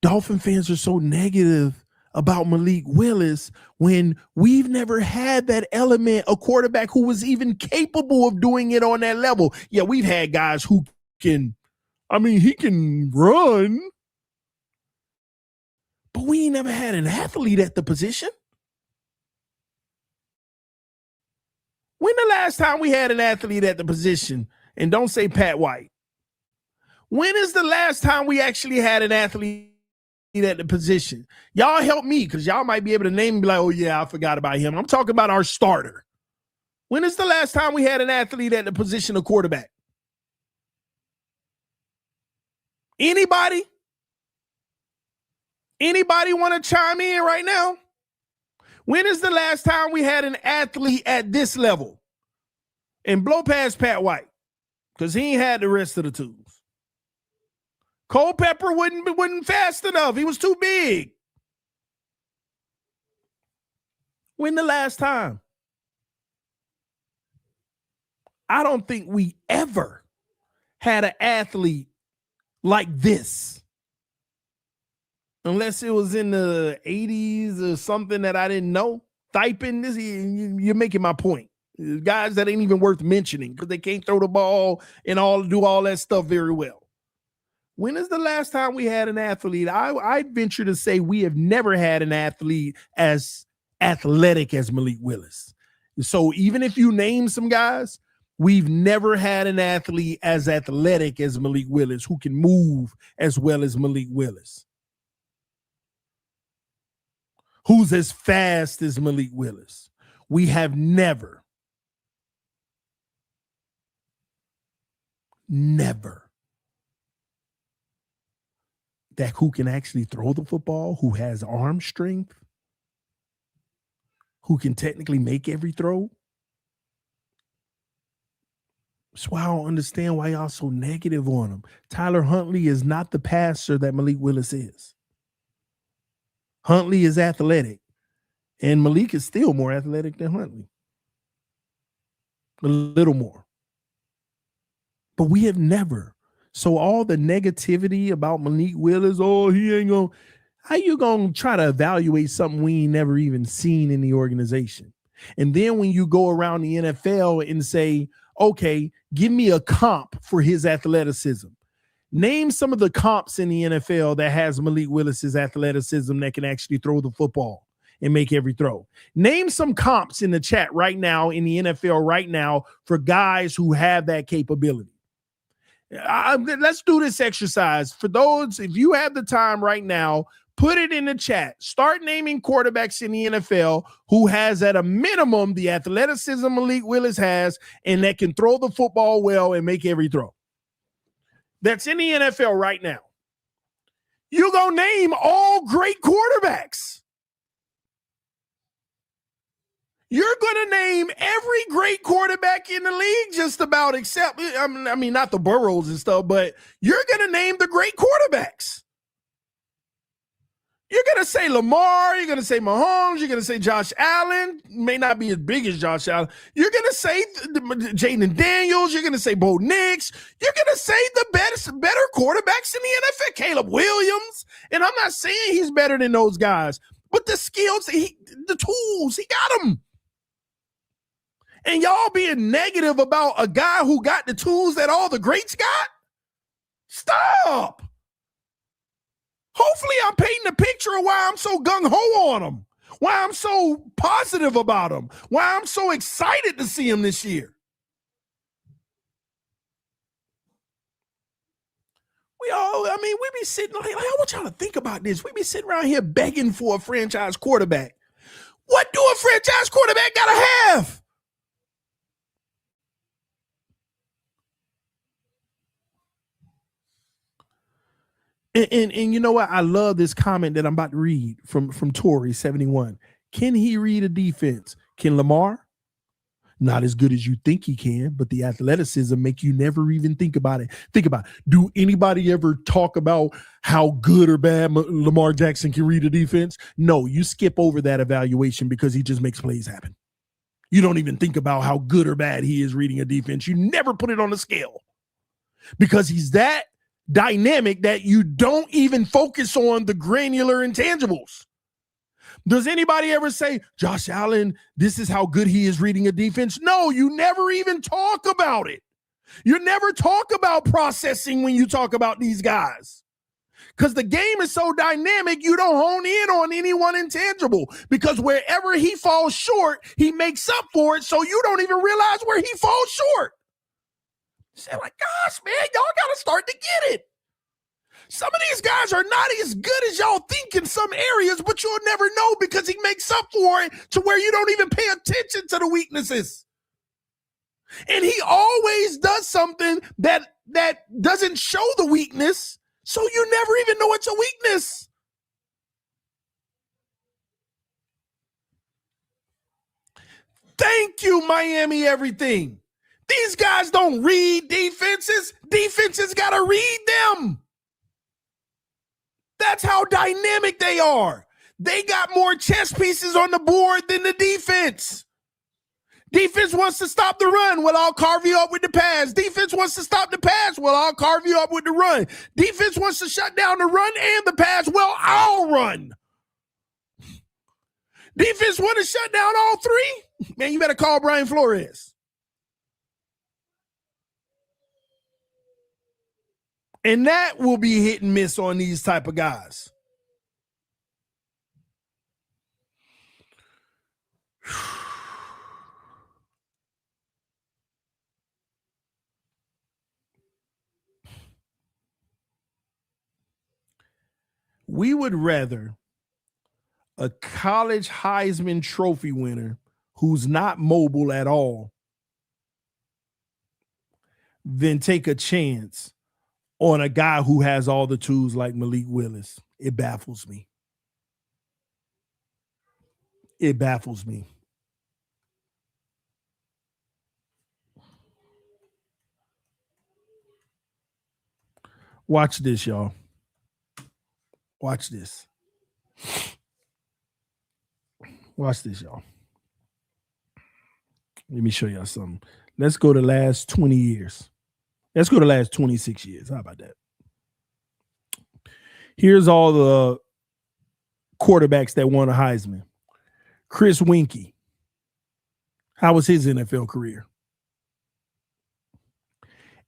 Dolphin fans are so negative about Malik Willis when we've never had that element, a quarterback who was even capable of doing it on that level. Yeah, we've had guys who he can run, but we ain't never had an athlete at the position. When the last time we had an athlete at the position? And don't say Pat White. When is the last time we actually had an athlete at the position? Y'all help me because y'all might be able to name and be like, oh, yeah, I forgot about him. I'm talking about our starter. When is the last time we had an athlete at the position of quarterback? Anybody? Anybody want to chime in right now? When is the last time we had an athlete at this level? And blow past Pat White, because he ain't had the rest of the tools. Culpepper wasn't fast enough. He was too big. When the last time? I don't think we ever had an athlete like this. Unless it was in the 80s or something that I didn't know. Typing this, you're making my point. Guys that ain't even worth mentioning because they can't throw the ball and do all that stuff very well. When is the last time we had an athlete? I'd venture to say we have never had an athlete as athletic as Malik Willis. So even if you name some guys, We've never had an athlete as athletic as Malik Willis who can move as well as Malik Willis, who's as fast as Malik Willis. We have never that who can actually throw the football, who has arm strength, who can technically make every throw. That's why I don't understand why y'all so negative on him. Tyler Huntley is not the passer that Malik Willis is. Huntley is athletic, and Malik is still more athletic than Huntley. A little more. But we have never. So all the negativity about Malik Willis, oh, he ain't going to. How you going to try to evaluate something we ain't never even seen in the organization? And then when you go around the NFL and say, okay, give me a comp for his athleticism. Name some of the comps in the NFL that has Malik Willis's athleticism that can actually throw the football and make every throw. Name some comps in the chat right now in the NFL right now for guys who have that capability. Let's do this exercise. For those, if you have the time right now, put it in the chat. Start naming quarterbacks in the NFL who has at a minimum the athleticism Malik Willis has and that can throw the football well and make every throw. That's in the NFL right now. You're going to name all great quarterbacks. You're going to name every great quarterback in the league just about, except, I mean, not the Burrows and stuff, but you're going to name the great quarterbacks. You're going to say Lamar, you're going to say Mahomes, you're going to say Josh Allen, may not be as big as Josh Allen. You're going to say Jaden Daniels, you're going to say Bo Nix, you're going to say the better quarterbacks in the NFL, Caleb Williams, and I'm not saying he's better than those guys, but the skills, the tools, he got them. And y'all being negative about a guy who got the tools that all the greats got? Stop. Hopefully I'm painting a picture of why I'm so gung-ho on him, why I'm so positive about him, why I'm so excited to see him this year. We be sitting, I want y'all to think about this. We be sitting around here begging for a franchise quarterback. What do a franchise quarterback got to have? And you know what? I love this comment that I'm about to read from Tori71. Can he read a defense? Can Lamar? Not as good as you think he can, but the athleticism make you never even think about it. Think about it. Do anybody ever talk about how good or bad Lamar Jackson can read a defense? No, you skip over that evaluation because he just makes plays happen. You don't even think about how good or bad he is reading a defense. You never put it on the scale because he's that dynamic that you don't even focus on the granular intangibles. Does anybody ever say, Josh Allen, this is how good he is reading a defense? No, you never even talk about it. You never talk about processing when you talk about these guys. Because the game is so dynamic, you don't hone in on any one intangible. Because wherever he falls short, he makes up for it, so you don't even realize where he falls short. Say like, gosh, man, y'all got to start to get it. Some of these guys are not as good as y'all think in some areas, but you'll never know because he makes up for it to where you don't even pay attention to the weaknesses. And he always does something that doesn't show the weakness, so you never even know it's a weakness. Thank you, Miami everything. These guys don't read defenses. Defenses got to read them. That's how dynamic they are. They got more chess pieces on the board than the defense. Defense wants to stop the run. Well, I'll carve you up with the pass. Defense wants to stop the pass. Well, I'll carve you up with the run. Defense wants to shut down the run and the pass. Well, I'll run. Defense want to shut down all three? Man, you better call Brian Flores. And that will be hit and miss on these type of guys. We would rather a college Heisman Trophy winner who's not mobile at all than take a chance on a guy who has all the tools like Malik Willis. It baffles me. It baffles me. Watch this, y'all. Watch this. Watch this, y'all. Let me show y'all something. Let's go to the last 20 years. Let's go to the last 26 years. How about that? Here's all the quarterbacks that won a Heisman. Chris Winkie. How was his NFL career?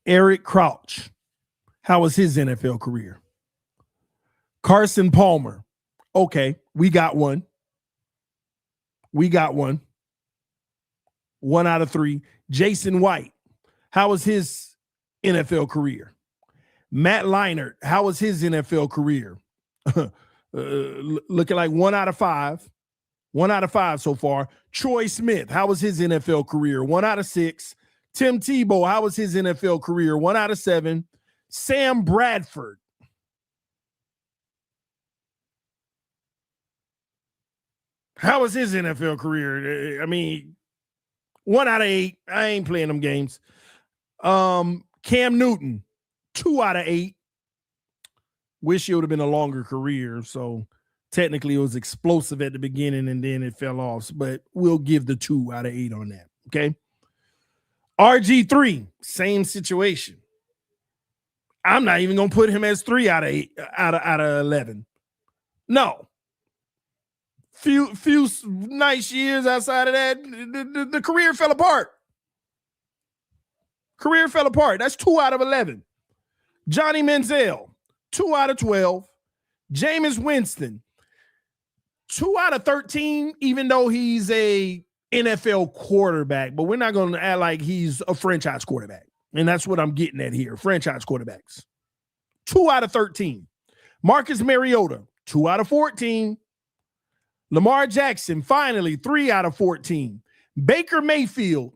Eric Crouch. How was his NFL career? Carson Palmer. Okay, we got one. We got one. 1 out of 3. Jason White. How was his NFL career? Matt Leinart. How was his NFL career? Looking like 1 out of 5. 1 out of 5 so far. Troy Smith. How was his NFL career? 1 out of 6. Tim Tebow. How was his NFL career? 1 out of 7. Sam Bradford. How was his NFL career? I mean, 1 out of 8. I ain't playing them games. Cam Newton, 2 out of 8. Wish it would have been a longer career. So technically it was explosive at the beginning and then it fell off. But we'll give the 2 out of 8 on that. Okay. RG3, same situation. I'm not even going to put him as 3 out of 8 out of 11. No. Few nice years outside of that, the career fell apart. Career fell apart. That's 2 out of 11. Johnny Manziel, 2 out of 12. Jameis Winston, 2 out of 13, even though he's a NFL quarterback, but we're not going to act like he's a franchise quarterback. And that's what I'm getting at here. Franchise quarterbacks. 2 out of 13. Marcus Mariota, 2 out of 14. Lamar Jackson, finally, 3 out of 14. Baker Mayfield,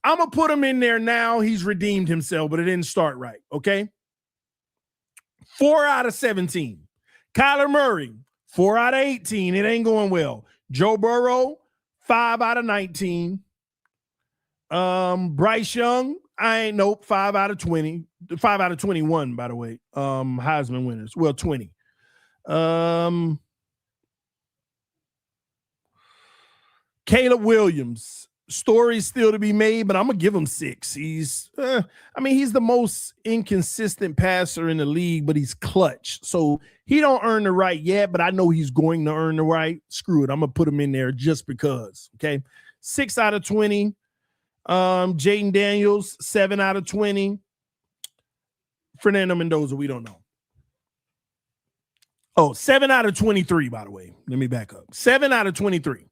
I'm going to put him in there now. He's redeemed himself, but it didn't start right, okay? 4 out of 17. Kyler Murray, 4 out of 18. It ain't going well. Joe Burrow, 5 out of 19. Bryce Young, 5 out of 20. 5 out of 21, by the way. Heisman winners. Well, 20. Caleb Williams, stories still to be made, but I'm gonna give him 6. He's the most inconsistent passer in the league, but he's clutch. So he don't earn the right yet, but I know he's going to earn the right. Screw it, I'm gonna put him in there just because. Okay, 6 out of 20. Jaden Daniels, 7 out of 20. Fernando Mendoza, we don't know. Oh, 7 out of 23, by the way. Let me back up. 7 out of 23.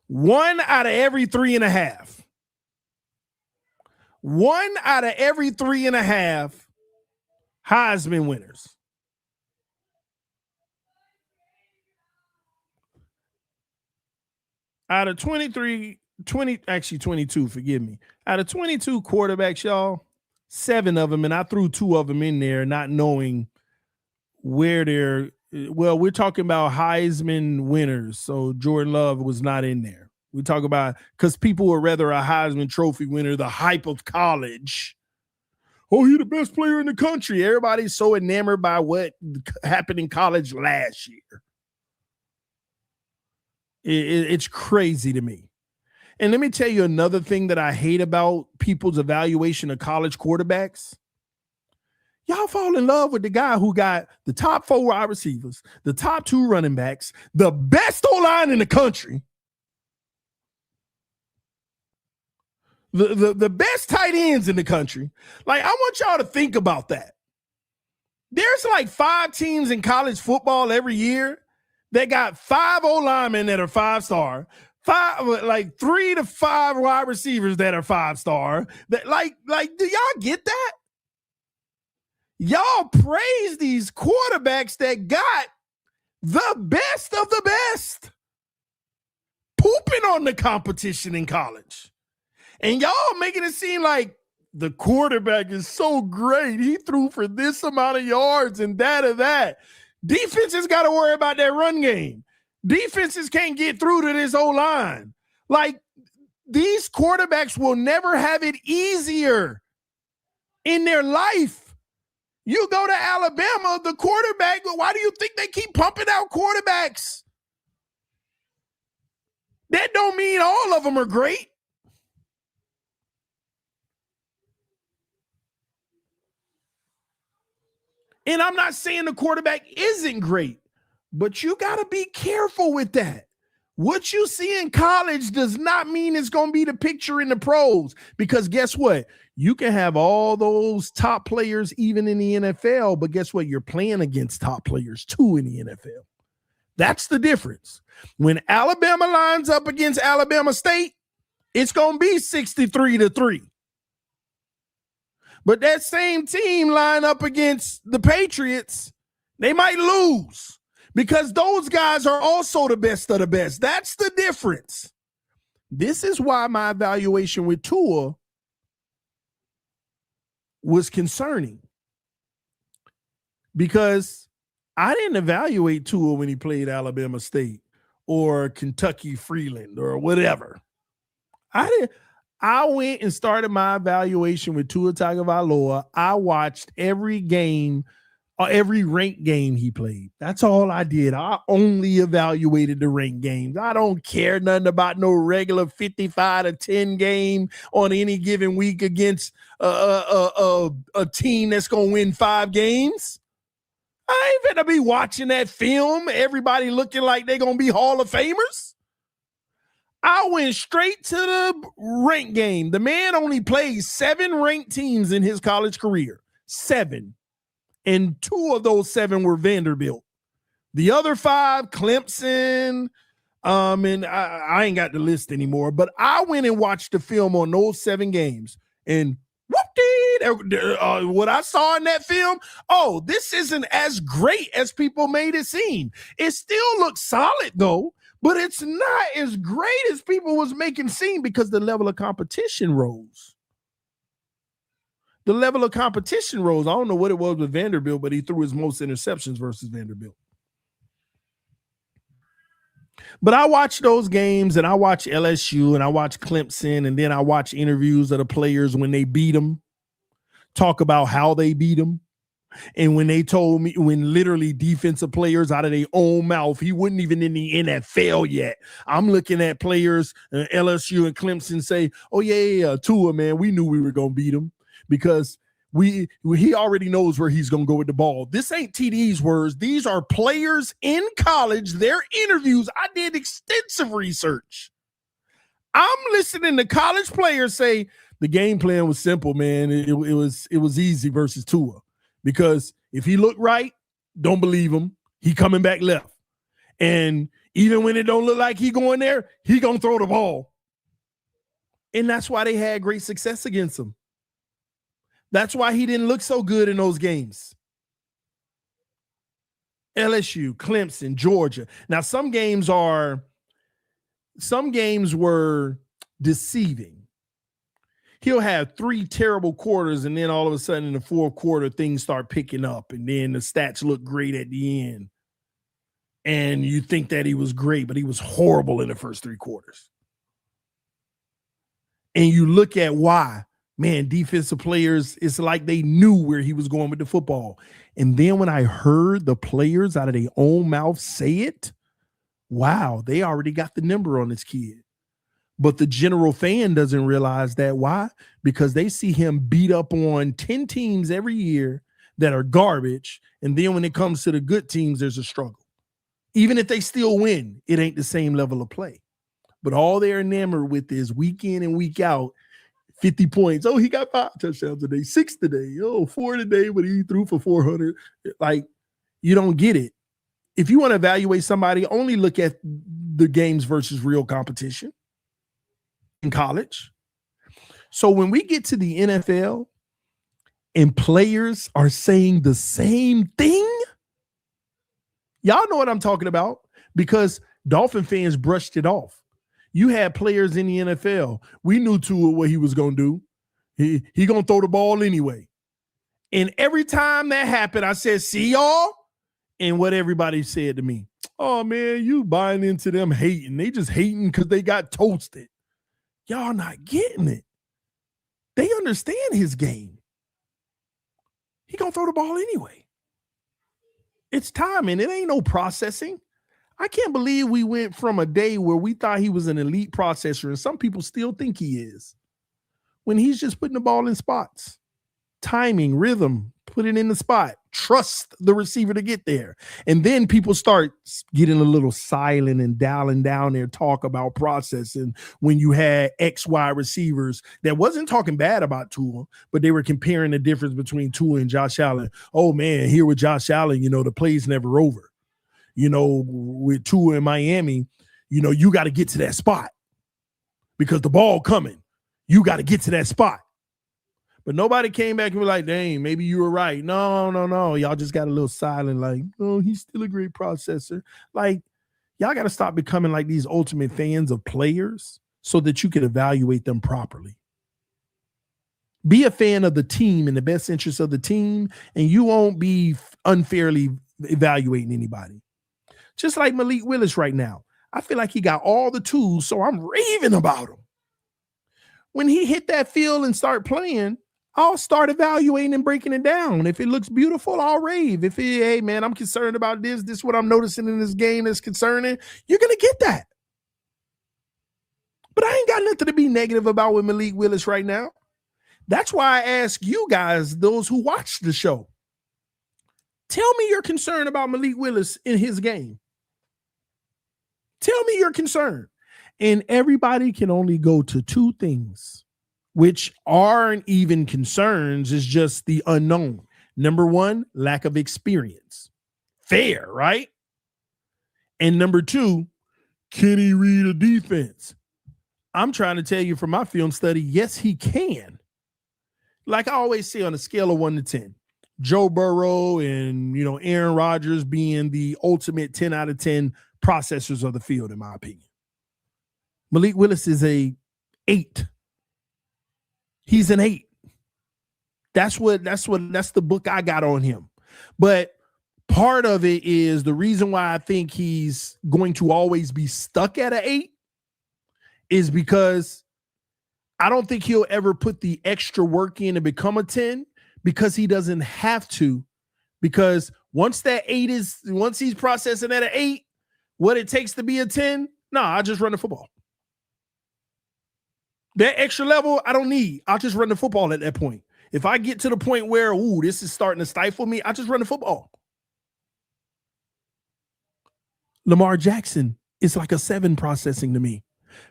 1 out of every 3.5. 1 out of every 3.5 Heisman winners. Out of 22, forgive me. Out of 22 quarterbacks, y'all, 7 of them, and I threw 2 of them in there not knowing where they're. Well, we're talking about Heisman winners, so Jordan Love was not in there. We talk about, because people would rather a Heisman Trophy winner, the hype of college. Oh, he's the best player in the country. Everybody's so enamored by what happened in college last year. It's crazy to me. And let me tell you another thing that I hate about people's evaluation of college quarterbacks. Y'all fall in love with the guy who got the top 4 wide receivers, the top 2 running backs, the best O-line in the country, the best tight ends in the country. Like, I want y'all to think about that. There's like 5 teams in college football every year that got 5 O-linemen that are 5-star, 3 to 5 wide receivers that are 5-star. That like, do y'all get that? Y'all praise these quarterbacks that got the best of the best, pooping on the competition in college. And y'all making it seem like the quarterback is so great. He threw for this amount of yards and that. Defenses got to worry about that run game. Defenses can't get through to this O-line. Like, these quarterbacks will never have it easier in their life. You go to Alabama, the quarterback, why do you think they keep pumping out quarterbacks? That don't mean all of them are great. And I'm not saying the quarterback isn't great, but you got to be careful with that. What you see in college does not mean it's going to be the picture in the pros, because guess what? You can have all those top players even in the NFL, but guess what? You're playing against top players too in the NFL. That's the difference. When Alabama lines up against Alabama State, it's going to be 63-3. But that same team line up against the Patriots, they might lose because those guys are also the best of the best. That's the difference. This is why my evaluation with Tua was concerning, because I didn't evaluate Tua when he played Alabama State or Kentucky Freeland or whatever. I went and started my evaluation with Tua Tagovailoa. I watched every game, every ranked game he played. That's all I did. I only evaluated the ranked games. I don't care nothing about no regular 55-10 game on any given week against a team that's going to win 5 games. I ain't finna be watching that film, everybody looking like they're going to be Hall of Famers. I went straight to the ranked game. The man only played 7 ranked teams in his college career. 7. And 2 of those 7 were Vanderbilt. The other 5, Clemson, and I ain't got the list anymore, but I went and watched the film on those 7 games. And whoop-dee, what I saw in that film, this isn't as great as people made it seem. It still looks solid, though. But it's not as great as people was making seem, because the level of competition rose. The level of competition rose. I don't know what it was with Vanderbilt, but he threw his most interceptions versus Vanderbilt. But I watched those games, and I watched LSU, and I watched Clemson, and then I watched interviews of the players when they beat them, talk about how they beat them. And when they told me, when literally defensive players out of their own mouth, he wasn't even in the NFL yet. I'm looking at players, LSU and Clemson, say, oh, yeah, Tua, man, we knew we were going to beat him because he already knows where he's going to go with the ball. This ain't TD's words. These are players in college, their interviews. I did extensive research. I'm listening to college players say the game plan was simple, man. It was easy versus Tua. Because if he looked right, don't believe him. He coming back left. And even when it don't look like he going there, he going to throw the ball. And that's why they had great success against him. That's why he didn't look so good in those games. LSU, Clemson, Georgia. Now, some games were deceiving. He'll have 3 terrible quarters, and then all of a sudden in the 4th quarter, things start picking up, and then the stats look great at the end. And you think that he was great, but he was horrible in the first 3 quarters. And you look at why. Man, defensive players, it's like they knew where he was going with the football. And then when I heard the players out of their own mouth say it, wow, they already got the number on this kid. But the general fan doesn't realize that. Why? Because they see him beat up on 10 teams every year that are garbage. And then when it comes to the good teams, there's a struggle. Even if they still win, it ain't the same level of play. But all they're enamored with is week in and week out, 50 points. Oh, he got 5 touchdowns today, 6 today. 4 today, but he threw for 400. Like, you don't get it. If you want to evaluate somebody, only look at the games versus real competition in college. So when we get to the NFL and players are saying the same thing. Y'all know what I'm talking about because Dolphin fans brushed it off. You had players in the NFL. We knew Tua what he was going to do. He going to throw the ball anyway. And every time that happened, I said, see y'all? And what everybody said to me, oh, man, you buying into them hating. They just hating because they got toasted. Y'all not getting it. They understand his game. He going to throw the ball anyway. It's timing. It ain't no processing. I can't believe we went from a day where we thought he was an elite processor, and some people still think he is, when he's just putting the ball in spots. Timing, rhythm, put it in the spot. Trust the receiver to get there. And then people start getting a little silent and dialing down their talk about processing when you had XY receivers that wasn't talking bad about Tua, but they were comparing the difference between Tua and Josh Allen. Oh, man, here with Josh Allen, the play's never over. With Tua in Miami, you got to get to that spot because the ball coming. You got to get to that spot. But nobody came back and was like, dang, maybe you were right. No. Y'all just got a little silent like, oh, he's still a great processor. Like, y'all got to stop becoming like these ultimate fans of players so that you can evaluate them properly. Be a fan of the team in the best interest of the team, and you won't be unfairly evaluating anybody. Just like Malik Willis right now. I feel like he got all the tools, so I'm raving about him. When he hit that field and start playing, I'll start evaluating and breaking it down. If it looks beautiful, I'll rave. Hey, man, I'm concerned about this. This is what I'm noticing in this game that's concerning. You're going to get that. But I ain't got nothing to be negative about with Malik Willis right now. That's why I ask you guys, those who watch the show, tell me your concern about Malik Willis in his game. Tell me your concern. And everybody can only go to two things, which aren't even concerns, is just the unknown. Number one, lack of experience. Fair, right? And number two, can he read a defense? I'm trying to tell you from my film study, yes, he can. Like I always say on a scale of 1 to 10, Joe Burrow and, Aaron Rodgers being the ultimate 10 out of 10 processors of the field, in my opinion. Malik Willis is a 8. He's an 8. That's the book I got on him. But part of it is the reason why I think he's going to always be stuck at an 8 is because I don't think he'll ever put the extra work in to become a 10 because he doesn't have to. Because once he's processing at an 8, what it takes to be a 10, I just run the football. That extra level, I don't need. I'll just run the football at that point. If I get to the point where, this is starting to stifle me, I just run the football. Lamar Jackson is like a 7 processing to me.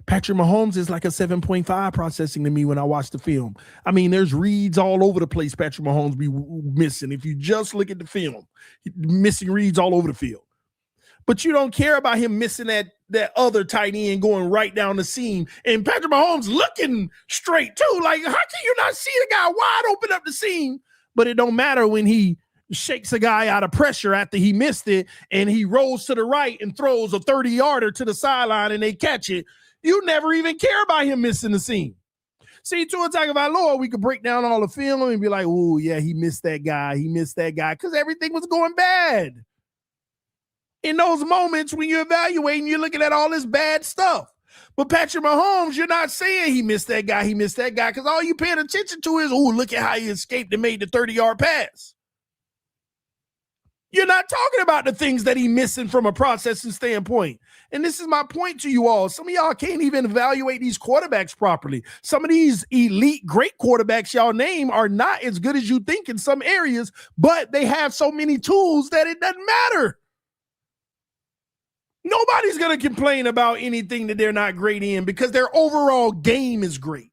Patrick Mahomes is like a 7.5 processing to me when I watch the film. I mean, there's reads all over the place Patrick Mahomes be missing. If you just look at the film, missing reads all over the field. But you don't care about him missing that other tight end going right down the seam. And Patrick Mahomes looking straight too. Like, how can you not see the guy wide open up the seam? But it don't matter when he shakes a guy out of pressure after he missed it and he rolls to the right and throws a 30-yarder to the sideline and they catch it. You never even care about him missing the seam. See, Tua Tagovailoa, we could break down all the film and be like, oh, yeah, he missed that guy. He missed that guy because everything was going bad. In those moments when you're evaluating, you're looking at all this bad stuff. But Patrick Mahomes, you're not saying he missed that guy, because all you paying attention to is, look at how he escaped and made the 30-yard pass. You're not talking about the things that he's missing from a processing standpoint. And this is my point to you all. Some of y'all can't even evaluate these quarterbacks properly. Some of these elite, great quarterbacks y'all name are not as good as you think in some areas, but they have so many tools that it doesn't matter. Nobody's going to complain about anything that they're not great in because their overall game is great.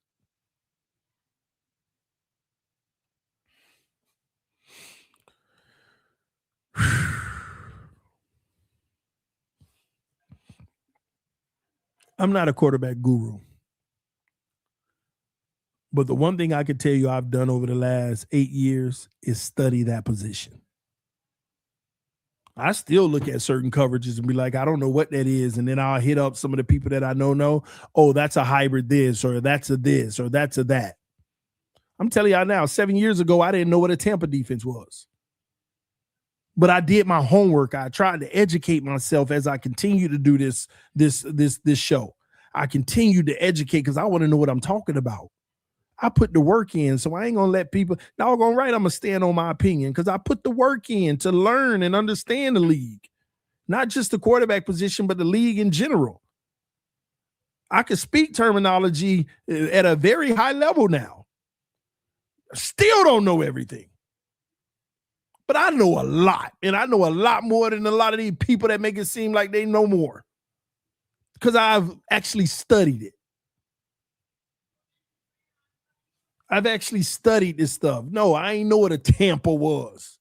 I'm not a quarterback guru. But the one thing I can tell you I've done over the last 8 years is study that position. I still look at certain coverages and be like, I don't know what that is. And then I'll hit up some of the people that I know, oh, that's a hybrid this, or that's a this, or that's a that. I'm telling y'all now, 7 years ago, I didn't know what a Tampa defense was. But I did my homework. I tried to educate myself as I continue to do this show. I continue to educate because I want to know what I'm talking about. I put the work in, so I ain't gonna let people, doggone right, I'm gonna stand on my opinion because I put the work in to learn and understand the league. Not just the quarterback position, but the league in general. I can speak terminology at a very high level now. Still don't know everything. But I know a lot, and I know a lot more than a lot of these people that make it seem like they know more because I've actually studied it. I've actually studied this stuff. No, I ain't know what a Tampa was.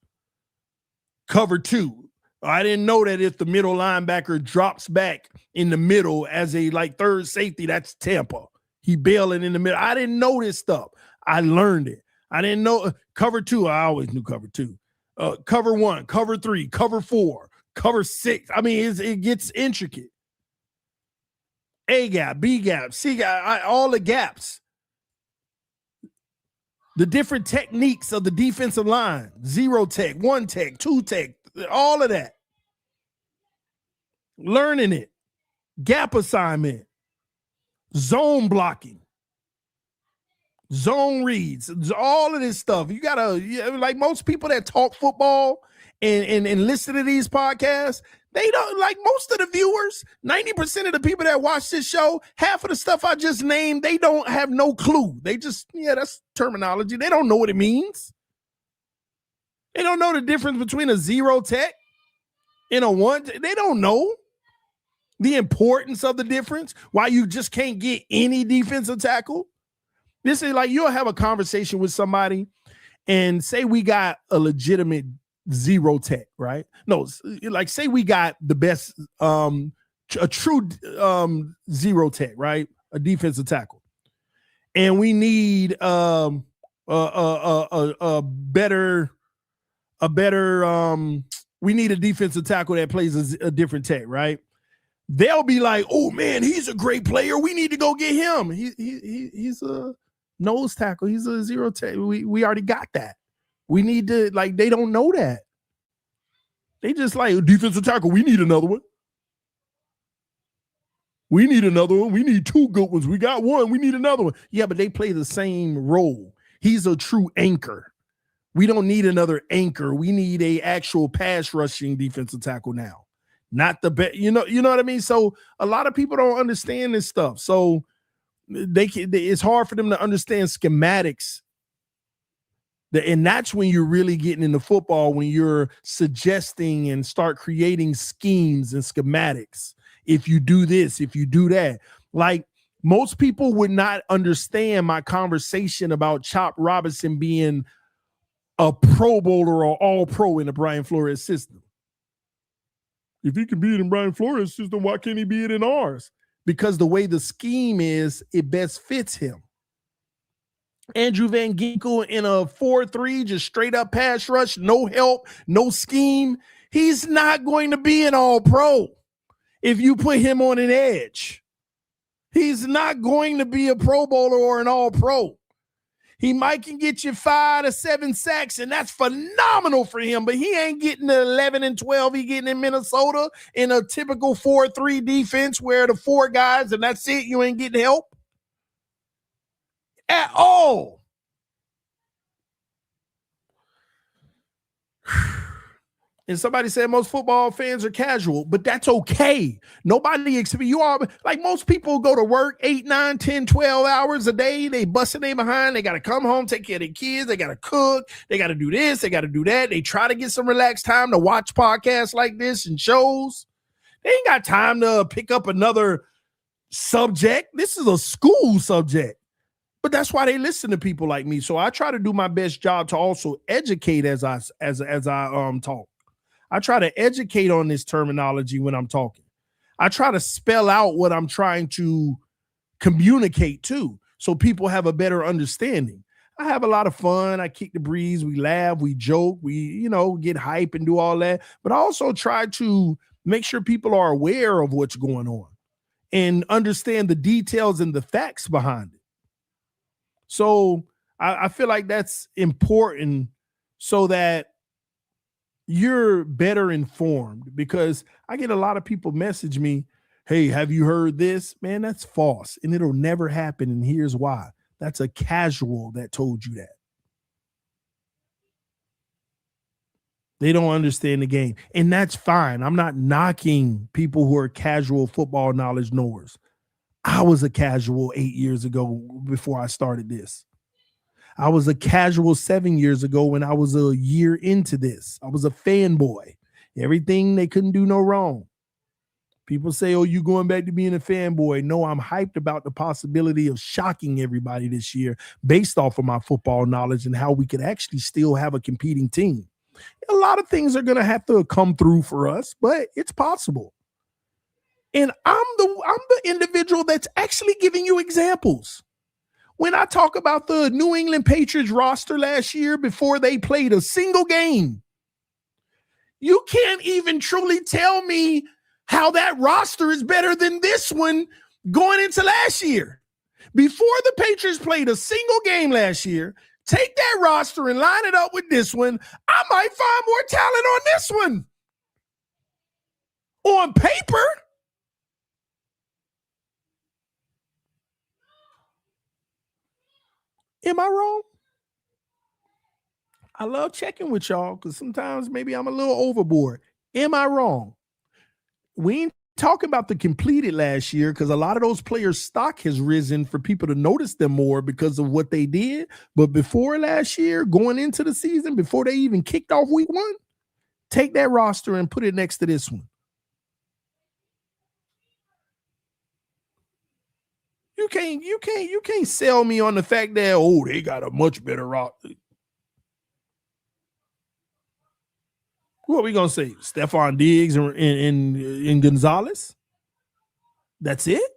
Cover 2. I didn't know that if the middle linebacker drops back in the middle as a third safety, that's Tampa. He bailing in the middle. I didn't know this stuff. I learned it. I didn't know cover 2. I always knew cover 2. Cover 1, cover 3, cover 4, cover 6. I mean, it gets intricate. A gap, B gap, C gap, all the gaps. The different techniques of the defensive line, 0 tech, 1 tech, 2 tech, all of that. Learning it, gap assignment, zone blocking, zone reads, all of this stuff. You gotta, like most people that talk football and listen to these podcasts, they don't, like most of the viewers, 90% of the people that watch this show, half of the stuff I just named, they don't have no clue. They just, that's terminology. They don't know what it means. They don't know the difference between a 0 tech and a 1. They don't know the importance of the difference, why you just can't get any defensive tackle. This is like you'll have a conversation with somebody and say we got a legitimate 0 tech, right? No, like say we got the best, a true 0 tech, right? A defensive tackle. And we need a better, we need a defensive tackle that plays a different tech, right? They'll be like, oh man, he's a great player. We need to go get him. He's a nose tackle. He's a 0 tech. We already got that. We need to, they don't know that. They just defensive tackle. We need another one. We need another one. We need 2 good ones. We got 1. We need another one. Yeah, but they play the same role. He's a true anchor. We don't need another anchor. We need a actual pass rushing defensive tackle now. Not the best. You know what I mean? So a lot of people don't understand this stuff. So it's hard for them to understand schematics. And that's when you're really getting into football, when you're suggesting and start creating schemes and schematics. If you do this, if you do that, like most people would not understand my conversation about Chop Robinson being a Pro Bowler or All Pro in the Brian Flores system. If he can be it in Brian Flores' system, why can't he be it in ours? Because the way the scheme is, it best fits him. Andrew Van Ginkel in a 4-3, just straight up pass rush, no help, no scheme. He's not going to be an all-pro if you put him on an edge. He's not going to be a Pro Bowler or an all-pro. He might can get you 5 to 7 sacks, and that's phenomenal for him, but he ain't getting the 11 and 12 he getting in Minnesota in a typical 4-3 defense where the 4 guys, and that's it, you ain't getting help at all. And somebody said most football fans are casual, but that's okay. Nobody expect you are like most people go to work 8, 9, 10, 12 hours a day. They busting their behind. They got to come home, take care of their kids. They got to cook. They got to do this. They got to do that. They try to get some relaxed time to watch podcasts like this and shows. They ain't got time to pick up another subject. This is a school subject. But that's why they listen to people like me. So I try to do my best job to also educate as I talk. I try to educate on this terminology when I'm talking. I try to spell out what I'm trying to communicate too. so people have a better understanding. I have a lot of fun. I kick the breeze. We laugh, we joke, we, get hype and do all that. But I also try to make sure people are aware of what's going on and understand the details and the facts behind it. So I feel like that's important so that you're better informed, because I get a lot of people message me, hey, have you heard this? Man, that's false. And it'll never happen. And here's why. That's a casual that told you that. They don't understand the game. And that's fine. I'm not knocking people who are casual football knowledge knowers. I was a casual 8 years ago before I started this. I was a casual 7 years ago when I was a year into this. I was a fanboy. Everything, they couldn't do no wrong. People say, oh, you going back to being a fanboy. No, I'm hyped about the possibility of shocking everybody this year based off of my football knowledge and how we could actually still have a competing team. A lot of things are going to have to come through for us, but it's possible. And I'm the individual that's actually giving you examples. When I talk about the New England Patriots roster last year before they played a single game, you can't even truly tell me how that roster is better than this one going into last year. Before the Patriots played a single game last year, take that roster and line it up with this one, I might find more talent on this one. On paper. Am I wrong? I love checking with y'all because sometimes maybe I'm a little overboard. Am I wrong? We ain't talking about the completed last year because a lot of those players' stock has risen for people to notice them more because of what they did. But before last year, going into the season, before they even kicked off week 1, take that roster and put it next to this one. You can't sell me on the fact that, oh, they got a much better roster. What are we gonna say? Stephon Diggs and Gonzalez? That's it?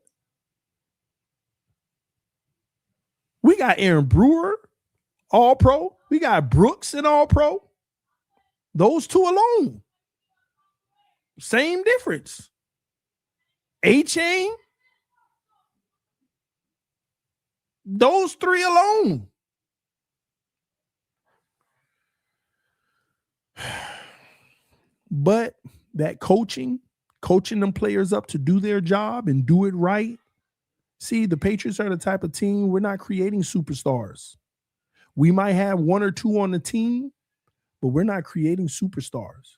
We got Aaron Brewer, all pro. We got Brooks and all pro. Those two alone. Same difference. A-Chain. Those 3 alone. But that coaching them players up to do their job and do it right. See, the Patriots are the type of team, we're not creating superstars. We might have 1 or 2 on the team, but we're not creating superstars.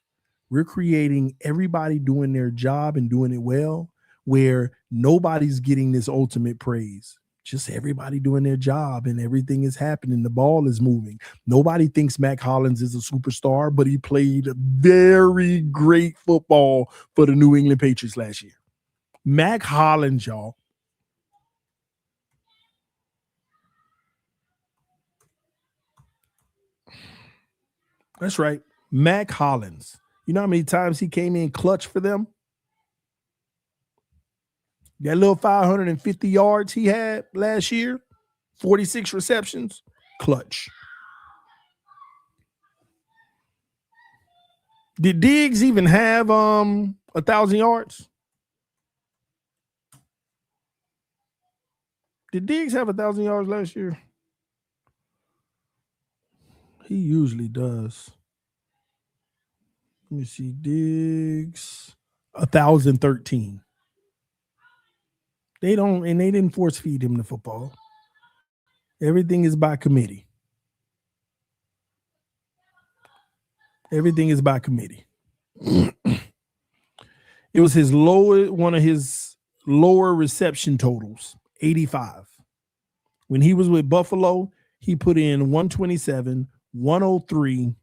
We're creating everybody doing their job and doing it well, where nobody's getting this ultimate praise. Just everybody doing their job and everything is happening. The ball is moving. Nobody thinks Mac Hollins is a superstar, but he played very great football for the New England Patriots last year. Mac Hollins, y'all. That's right. Mac Hollins. You know how many times he came in clutch for them? That little 550 yards he had last year, 46 receptions, clutch. Did Diggs even have 1,000 yards? Did Diggs have 1,000 yards last year? He usually does. Let me see. Diggs, 1,013. They didn't force feed him the football. Everything is by committee. Everything is by committee. It was one of his lower reception totals, 85. When he was with Buffalo, he put in 127, 103,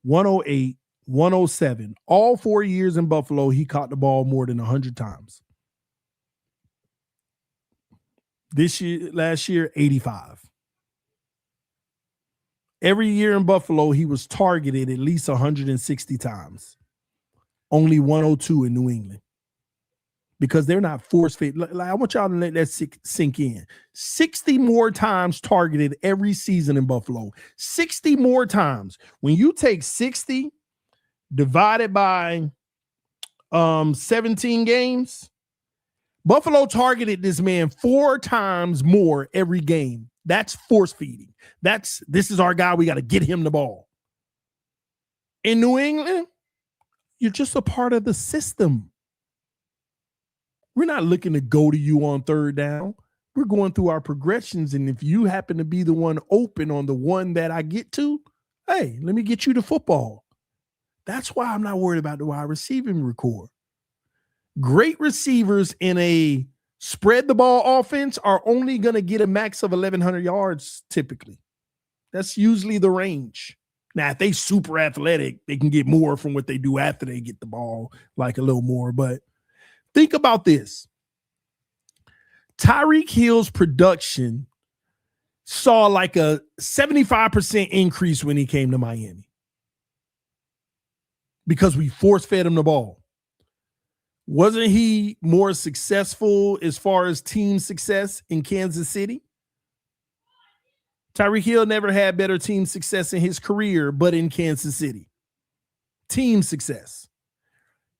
108, 107. All 4 years in Buffalo, he caught the ball more than 100 times. Last year, 85. Every year in Buffalo, he was targeted at least 160 times. Only 102 in New England. because they're not force fed. Like, I want y'all to let that sink in. 60 more times targeted every season in Buffalo. 60 more times. When you take 60 divided by 17 games, Buffalo targeted this man 4 times more every game. That's force feeding. This is our guy. We got to get him the ball. In New England, you're just a part of the system. We're not looking to go to you on third down. We're going through our progressions, and if you happen to be the one open on the one that I get to, hey, let me get you the football. That's why I'm not worried about the wide receiving record. Great receivers in a spread the ball offense are only going to get a max of 1,100 yards typically. That's usually the range. Now, if they super athletic, they can get more from what they do after they get the ball, like a little more, but think about this. Tyreek Hill's production saw like a 75% increase when he came to Miami because we force-fed him the ball. Wasn't he more successful as far as team success in Kansas City? Tyreek Hill never had better team success in his career, but in Kansas City. Team success.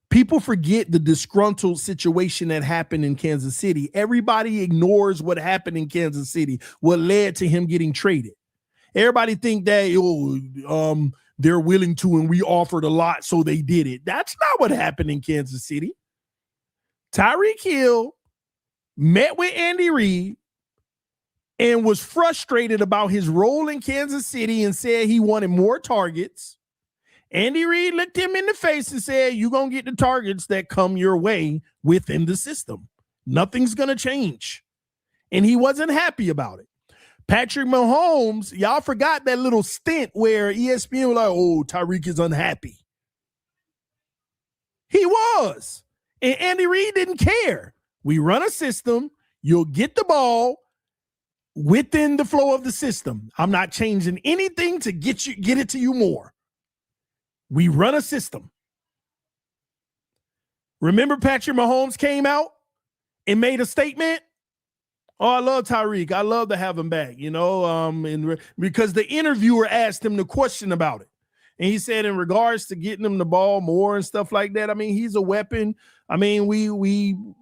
People forget the disgruntled situation that happened in Kansas City. Everybody ignores what happened in Kansas City, what led to him getting traded. Everybody think that they're willing to and we offered a lot, so they did it. That's not what happened in Kansas City. Tyreek Hill met with Andy Reid and was frustrated about his role in Kansas City and said he wanted more targets. Andy Reid looked him in the face and said, you're going to get the targets that come your way within the system. Nothing's going to change. And he wasn't happy about it. Patrick Mahomes, y'all forgot that little stint where ESPN was like, oh, Tyreek is unhappy. He was. And Andy Reid didn't care. We run a system. You'll get the ball within the flow of the system. I'm not changing anything to get it to you more. We run a system. Remember Patrick Mahomes came out and made a statement? Oh, I love Tyreek. I love to have him back, because the interviewer asked him the question about it. And he said in regards to getting him the ball more and stuff like that, I mean, he's a weapon. I mean,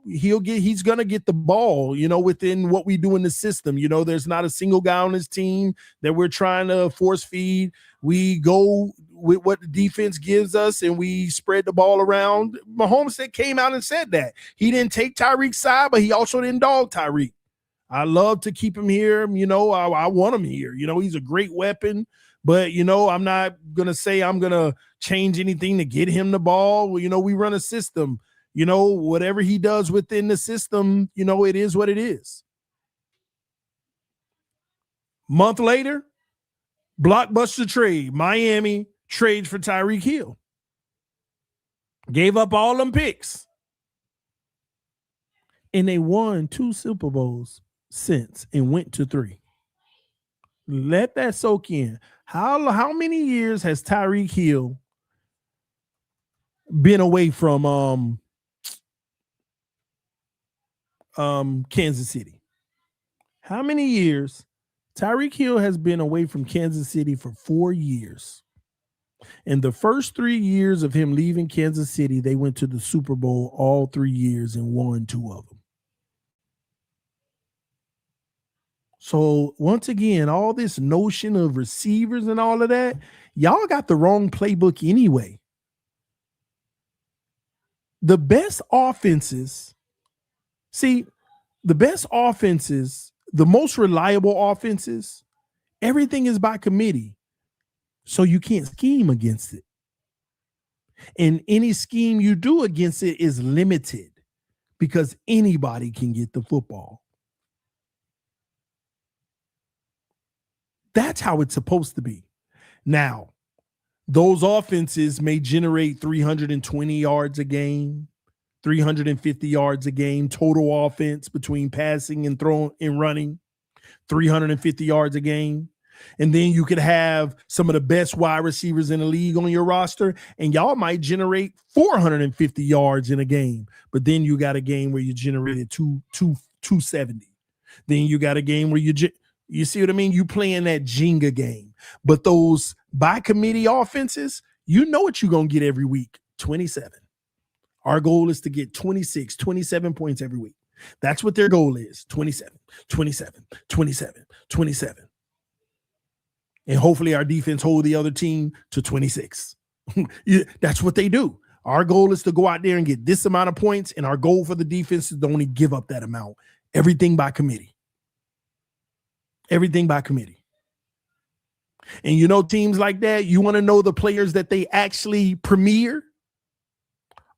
he's going to get the ball, within what we do in the system. There's not a single guy on his team that we're trying to force feed. We go with what the defense gives us and we spread the ball around. Mahomes came out and said that. He didn't take Tyreek's side, but he also didn't dog Tyreek. I love to keep him here. I want him here. He's a great weapon. But, I'm not going to say I'm going to change anything to get him the ball. We run a system. Whatever he does within the system, it is what it is. Month later, blockbuster trade. Miami trades for Tyreek Hill. Gave up all them picks. And they won 2 Super Bowls since and went to 3. Let that soak in. How many years has Tyreek Hill been away from Kansas City? How many years? Tyreek Hill has been away from Kansas City for 4 years. In the first 3 years of him leaving Kansas City, they went to the Super Bowl all 3 years and won 2 of them. So once again, all this notion of receivers and all of that, y'all got the wrong playbook anyway. The best offenses, the most reliable offenses, everything is by committee. So you can't scheme against it. And any scheme you do against it is limited because anybody can get the football. That's how it's supposed to be. Now, those offenses may generate 320 yards a game, 350 yards a game, total offense between passing and throwing and running, 350 yards a game. And then you could have some of the best wide receivers in the league on your roster, and y'all might generate 450 yards in a game. But then you got a game where you generated 270. Then you got a game where you see what I mean? You playing that Jenga game. But those by committee offenses, you know what you're going to get every week, 27. Our goal is to get 26, 27 points every week. That's what their goal is, 27, 27, 27, 27. And hopefully our defense hold the other team to 26. That's what they do. Our goal is to go out there and get this amount of points, and our goal for the defense is to only give up that amount. Everything by committee. Everything by committee. And you know, teams like that, you want to know the players that they actually premiere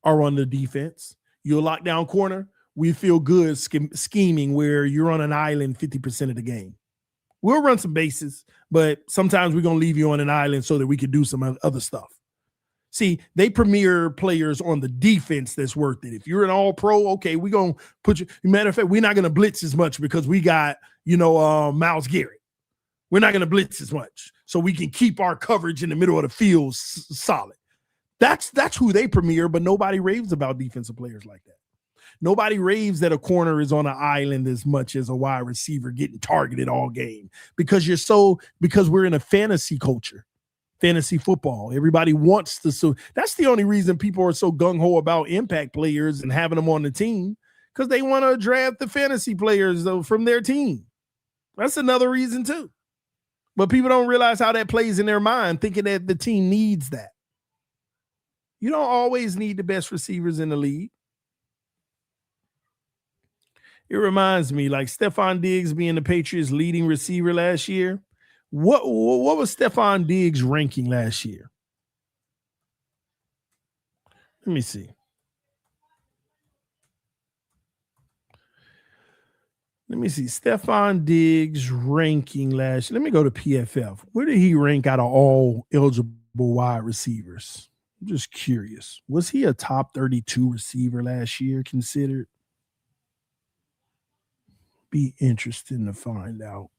are on the defense. You're a lockdown corner. We feel good scheming where you're on an island 50% of the game. We'll run some bases, but sometimes we're going to leave you on an island so that we can do some other stuff. See, they premiere players on the defense that's worth it. If you're an all-pro, okay, we're going to put you – matter of fact, we're not going to blitz as much because we got, Myles Garrett. We're not going to blitz as much so we can keep our coverage in the middle of the field solid. That's who they premiere, but nobody raves about defensive players like that. Nobody raves that a corner is on an island as much as a wide receiver getting targeted all game because we're in a fantasy culture, fantasy football. Everybody wants to. So that's the only reason people are so gung-ho about impact players and having them on the team, because they want to draft the fantasy players from their team. That's another reason too. But people don't realize how that plays in their mind, thinking that the team needs that. You don't always need the best receivers in the league. It reminds me, like Stephon Diggs being the Patriots' leading receiver last year. What was Stephon Diggs' ranking last year? Let me see. Stephon Diggs' ranking last year. Let me go to PFF. Where did he rank out of all eligible wide receivers? I'm just curious. Was he a top 32 receiver last year considered? Be interesting to find out.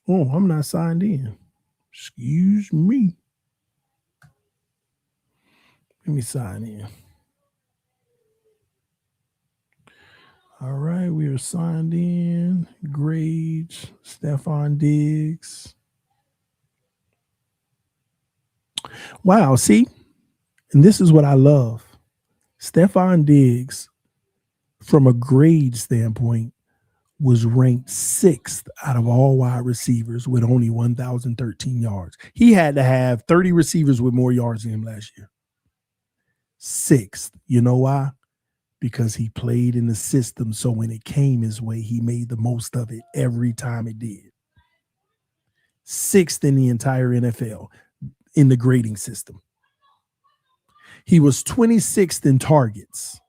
Oh, I'm not signed in. Excuse me. Let me sign in. All right, we are signed in. Grades, Stephon Diggs. Wow, see? And this is what I love. Stephon Diggs, from a grade standpoint, was ranked 6th out of all wide receivers with only 1,013 yards. He had to have 30 receivers with more yards than him last year. 6th. You know why? Because he played in the system, so when it came his way, he made the most of it every time it did. 6th in the entire NFL in the grading system. He was 26th in targets.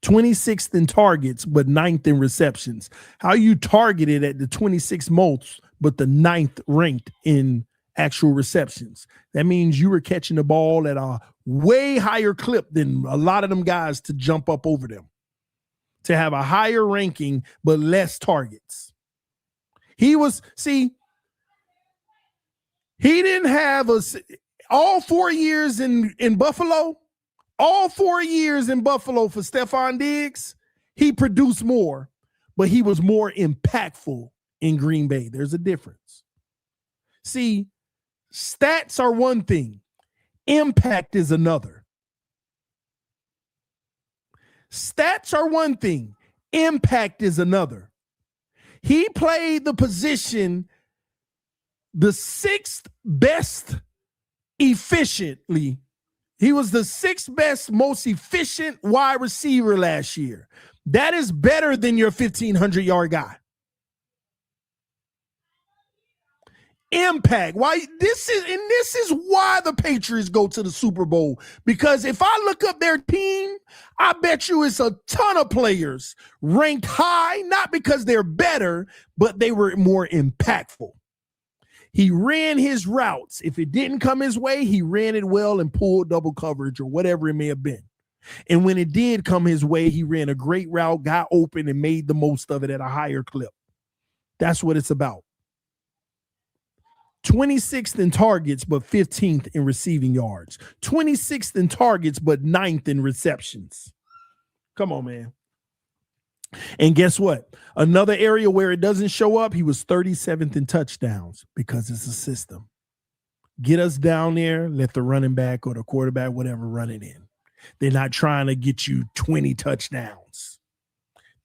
26th in targets, but 9th in receptions. How you targeted at the 26th most, but the 9th ranked in actual receptions. That means you were catching the ball at a way higher clip than a lot of them guys to jump up over them, to have a higher ranking, but less targets. He didn't have all 4 years in Buffalo. All 4 years in Buffalo for Stephon Diggs, he produced more, but he was more impactful in Green Bay. There's a difference. See, stats are one thing. Impact is another. Stats are one thing. Impact is another. He played the position the 6th best efficiently. He was the 6th best, most efficient wide receiver last year. That is better than your 1,500-yard guy. Impact. This is why the Patriots go to the Super Bowl. Because if I look up their team, I bet you it's a ton of players ranked high, not because they're better, but they were more impactful. He ran his routes. If it didn't come his way, he ran it well and pulled double coverage or whatever it may have been. And when it did come his way, he ran a great route, got open, and made the most of it at a higher clip. That's what it's about. 26th in targets, but 15th in receiving yards. 26th in targets, but 9th in receptions. Come on, man. And guess what? Another area where it doesn't show up, he was 37th in touchdowns because it's a system. Get us down there, let the running back or the quarterback, whatever, run it in. They're not trying to get you 20 touchdowns,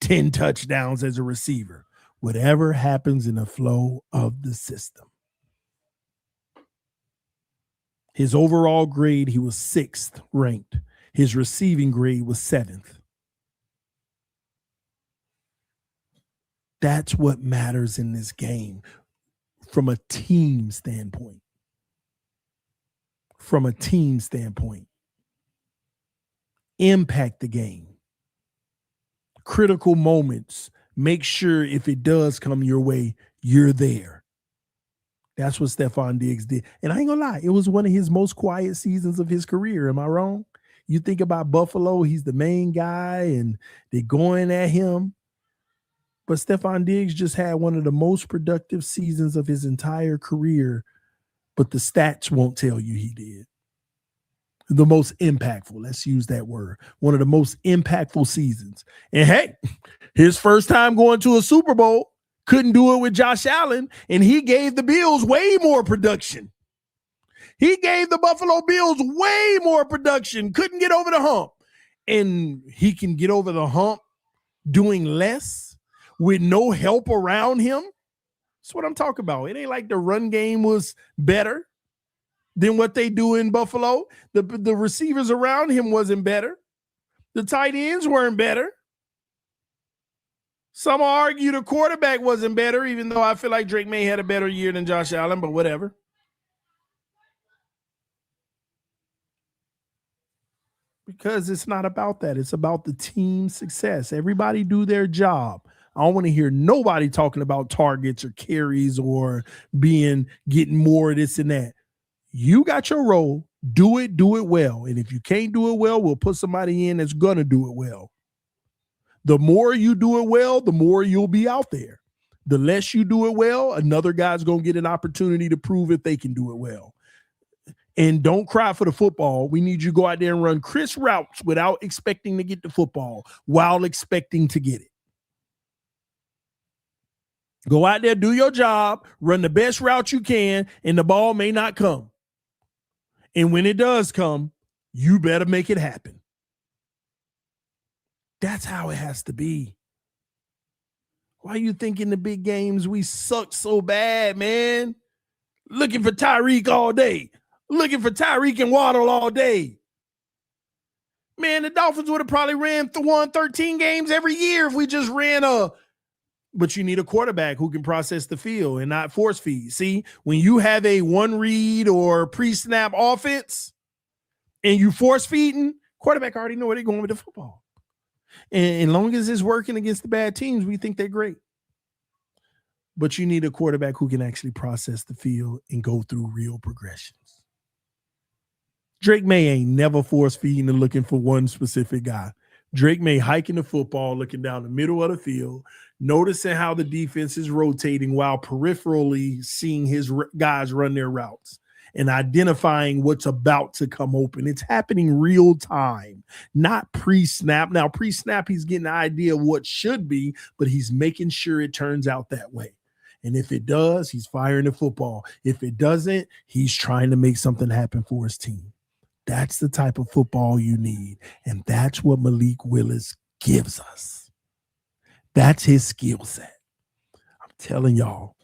10 touchdowns as a receiver. Whatever happens in the flow of the system. His overall grade, he was 6th ranked. His receiving grade was 7th. That's what matters in this game from a team standpoint. From a team standpoint. Impact the game. Critical moments. Make sure if it does come your way, you're there. That's what Stephon Diggs did. And I ain't gonna lie, it was one of his most quiet seasons of his career. Am I wrong? You think about Buffalo, he's the main guy and they're going at him. But Stephon Diggs just had one of the most productive seasons of his entire career, but the stats won't tell you he did. The most impactful, let's use that word. One of the most impactful seasons. And hey, his first time going to a Super Bowl, couldn't do it with Josh Allen, and he gave the Bills way more production. He gave the Buffalo Bills way more production, couldn't get over the hump. And he can get over the hump doing less with no help around him. That's what I'm talking about. It ain't like the run game was better than what they do in Buffalo. The receivers around him wasn't better. The tight ends weren't better. Some argue the quarterback wasn't better, even though I feel like Drake May had a better year than Josh Allen, but whatever. Because it's not about that. It's about the team success. Everybody do their job. I don't want to hear nobody talking about targets or carries or getting more of this and that. You got your role. Do it well. And if you can't do it well, we'll put somebody in that's going to do it well. The more you do it well, the more you'll be out there. The less you do it well, another guy's going to get an opportunity to prove if they can do it well. And don't cry for the football. We need you to go out there and run crisp routes without expecting to get the football while expecting to get it. Go out there, do your job, run the best route you can, and the ball may not come. And when it does come, you better make it happen. That's how it has to be. Why you think in the big games we suck so bad, man? Looking for Tyreek all day. Looking for Tyreek and Waddle all day. Man, the Dolphins would have probably won 13 games every year if we just ran but you need a quarterback who can process the field and not force feed. See, when you have a one read or pre-snap offense and you force feeding, quarterback already know where they're going with the football. And as long as it's working against the bad teams, we think they're great. But you need a quarterback who can actually process the field and go through real progressions. Drake May ain't never force feeding and looking for one specific guy. Drake May hiking the football, looking down the middle of the field, noticing how the defense is rotating while peripherally seeing his guys run their routes and identifying what's about to come open. It's happening real time, not pre-snap. Now, pre-snap, he's getting an idea of what should be, but he's making sure it turns out that way. And if it does, he's firing the football. If it doesn't, he's trying to make something happen for his team. That's the type of football you need. And that's what Malik Willis gives us. That's his skill set. I'm telling y'all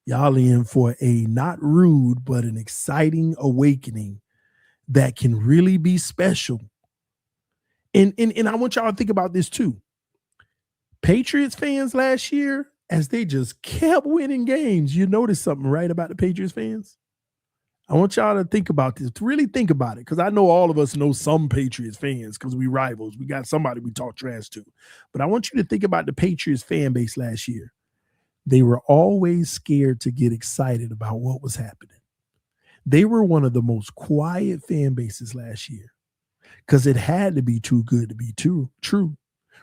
in for a not rude, but an exciting awakening that can really be special. And I want y'all to think about this too. Patriots fans last year, as they just kept winning games, you notice something right about the Patriots fans? I want y'all to think about this, to really think about it, because I know all of us know some Patriots fans because we rivals. We got somebody we talk trash to. But I want you to think about the Patriots fan base last year. They were always scared to get excited about what was happening. They were one of the most quiet fan bases last year because it had to be too good to be true.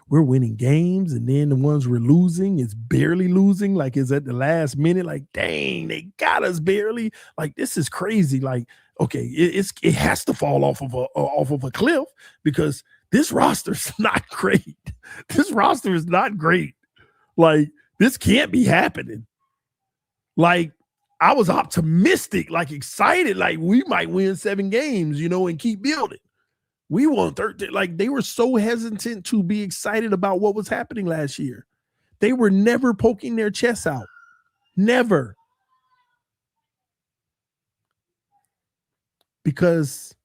we're winning games, and then the ones we're losing is barely losing, like it's at the last minute. Like, dang, they got us barely. Like, this is crazy. Like, okay, it has to fall off of a cliff because this roster's not great. This roster is not great. Like, this can't be happening. Like, I was optimistic, like excited, like we might win 7 games, and keep building. We won 13. Like, they were so hesitant to be excited about what was happening last year. They were never poking their chests out. Never. Because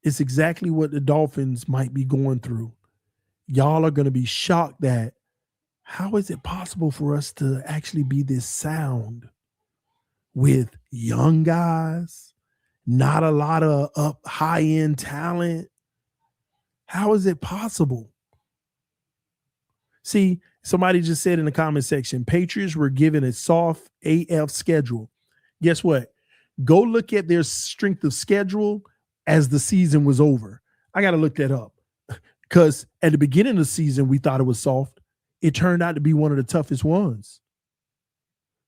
it's exactly what the Dolphins might be going through. Y'all are going to be shocked that how is it possible for us to actually be this sound with young guys, not a lot of high-end talent? How is it possible? See, somebody just said in the comment section, Patriots were given a soft AF schedule. Guess what? Go look at their strength of schedule as the season was over. I got to look that up because at the beginning of the season, we thought it was soft. It turned out to be one of the toughest ones.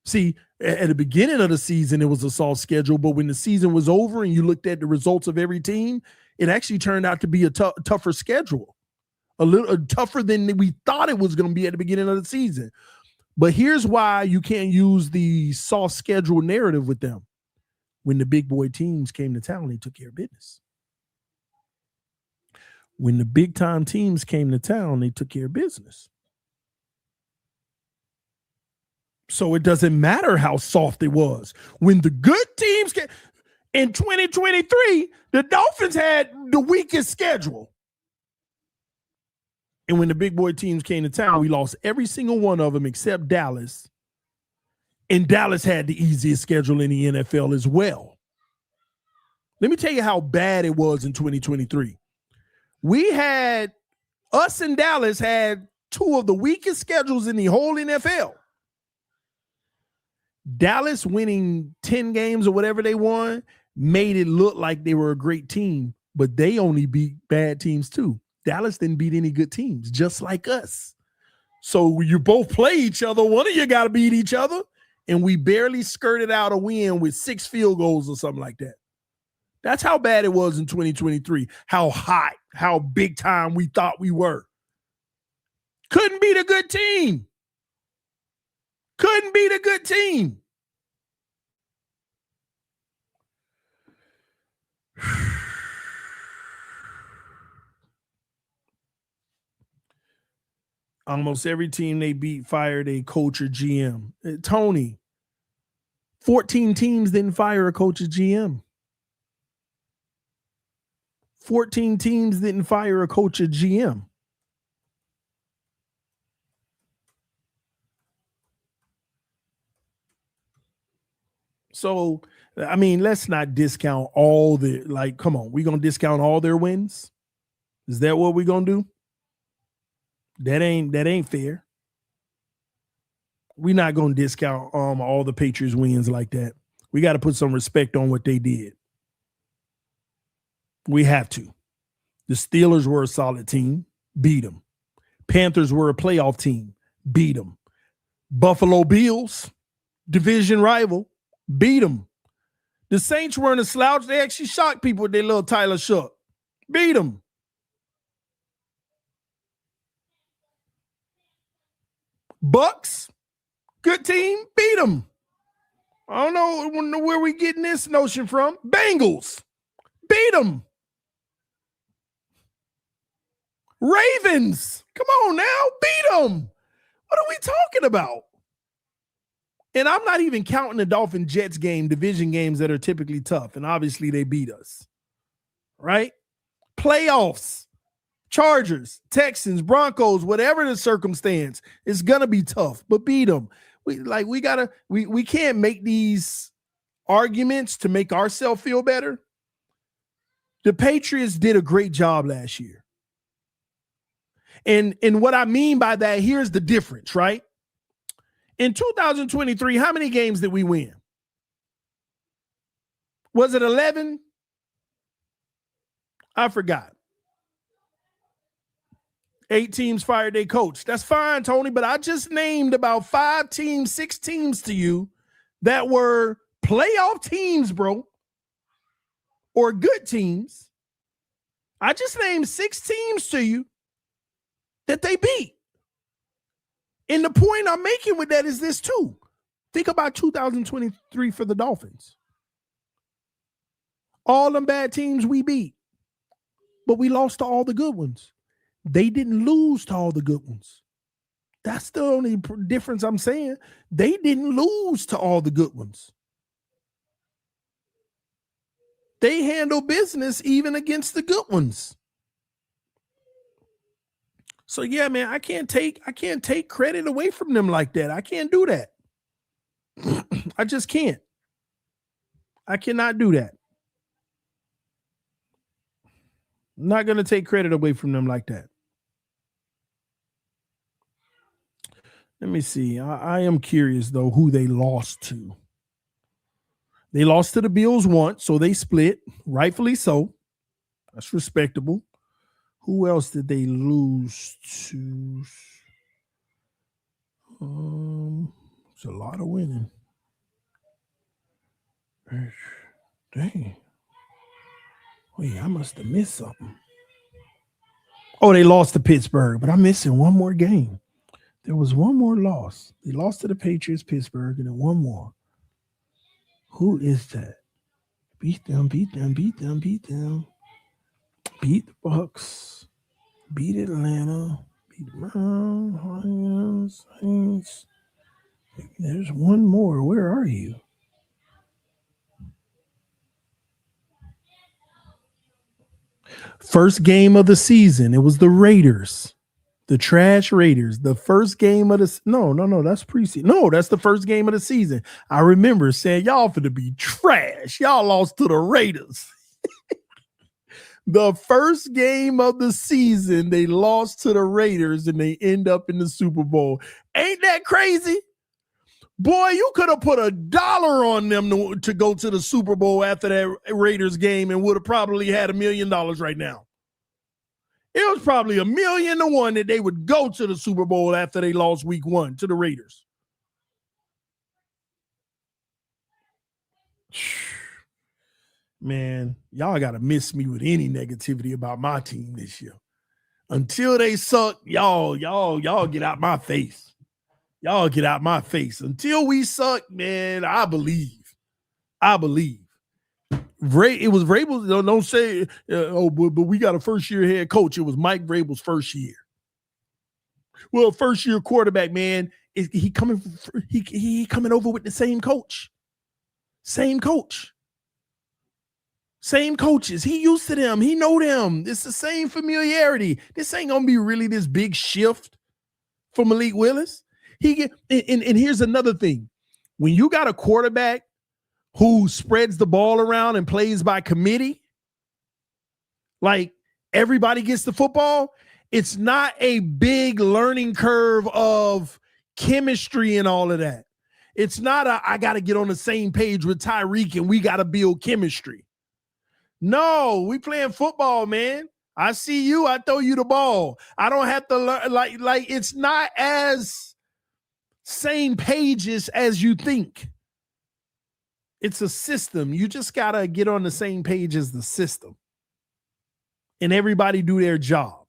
See, at the beginning of the season, it was a soft schedule, but when the season was over and you looked at the results of every team, it actually turned out to be a tougher schedule, a little tougher than we thought it was going to be at the beginning of the season. But here's why you can't use the soft schedule narrative with them. When the big boy teams came to town, they took care of business. When the big time teams came to town, they took care of business. So it doesn't matter how soft it was. When the good teams came in 2023, the Dolphins had the weakest schedule. And when the big boy teams came to town, we lost every single one of them except Dallas. And Dallas had the easiest schedule in the NFL as well. Let me tell you how bad it was in 2023. Us and Dallas had 2 of the weakest schedules in the whole NFL. Dallas winning 10 games or whatever they won made it look like they were a great team, but they only beat bad teams too. Dallas didn't beat any good teams, just like us. So you both play each other. One of you got to beat each other. And we barely skirted out a win with 6 field goals or something like that. That's how bad it was in 2023. How hot, how big time we thought we were. Couldn't beat a good team. Couldn't beat a good team. Almost every team they beat fired a coach or GM. Tony, 14 teams didn't fire a coach or GM. 14 teams didn't fire a coach or GM. So, I mean, let's not discount all come on, we going to discount all their wins? Is that what we're going to do? That ain't fair. We're not going to discount all the Patriots wins like that. We got to put some respect on what they did. We have to. The Steelers were a solid team, beat them. Panthers were a playoff team, beat them. Buffalo Bills, division rival, beat them. The Saints weren't a slouch. They actually shocked people with their little Tyler Shook. Beat them. Bucks, good team, beat them. I don't know where we getting this notion from. Bengals, beat them. Ravens, come on now, beat them. What are we talking about? And I'm not even counting the Dolphins-Jets game, division games that are typically tough, and obviously they beat us, right? Playoffs, Chargers, Texans, Broncos, whatever the circumstance, it's gonna be tough, but beat them. We can't make these arguments to make ourselves feel better. The Patriots did a great job last year. And what I mean by that, here's the difference, right? In 2023, how many games did we win? Was it 11? I forgot. 8 teams fired their coach. That's fine, Tony, but I just named about 5 teams, 6 teams to you that were playoff teams, bro, or good teams. I just named 6 teams to you that they beat. And the point I'm making with that is this too. Think about 2023 for the Dolphins. All them bad teams we beat, but we lost to all the good ones. They didn't lose to all the good ones. That's the only difference I'm saying. They didn't lose to all the good ones. They handle business even against the good ones. So yeah, man, I can't take credit away from them like that. I can't do that. I just can't. I cannot do that. I'm not going to take credit away from them like that. Let me see. I am curious, though, who they lost to. They lost to the Bills once, so they split, rightfully so. That's respectable. Who else did they lose to? It's a lot of winning. Dang. Wait, I must have missed something. Oh, they lost to Pittsburgh, but I'm missing one more game. There was one more loss. They lost to the Patriots, Pittsburgh, and then one more. Who is that? Beat them. Beat the Bucks. Beat Atlanta. Beat the Browns. Saints. There's one more. Where are you? First game of the season. It was the Raiders. The trash Raiders. The first game of the no, that's preseason. No, that's the first game of the season. I remember saying y'all finna be trash. Y'all lost to the Raiders. The first game of the season, they lost to the Raiders and they end up in the Super Bowl. Ain't that crazy? Boy, you could have put $1 on them to go to the Super Bowl after that Raiders game and would have probably had $1 million right now. It was probably 1,000,000 to 1 that they would go to the Super Bowl after they lost week 1 to the Raiders. Man, y'all got to miss me with any negativity about my team this year. Until they suck, y'all get out my face. Y'all get out my face. Until we suck, man, I believe. It was Vrabel. Don't say, but we got a first-year head coach. It was Mike Vrabel's first year. Well, first-year quarterback, man, he coming over with the same coach. Same coaches. He used to them. He know them. It's the same familiarity. This ain't gonna be really this big shift for Malik Willis. And here's another thing. When you got a quarterback who spreads the ball around and plays by committee, like everybody gets the football, it's not a big learning curve of chemistry and all of that. It's not I got to get on the same page with Tyreek and we got to build chemistry. No, we playing football, man. I see you, I throw you the ball. I don't have to learn, like it's not as same pages as you think. It's a system. You just got to get on the same page as the system. And everybody do their job.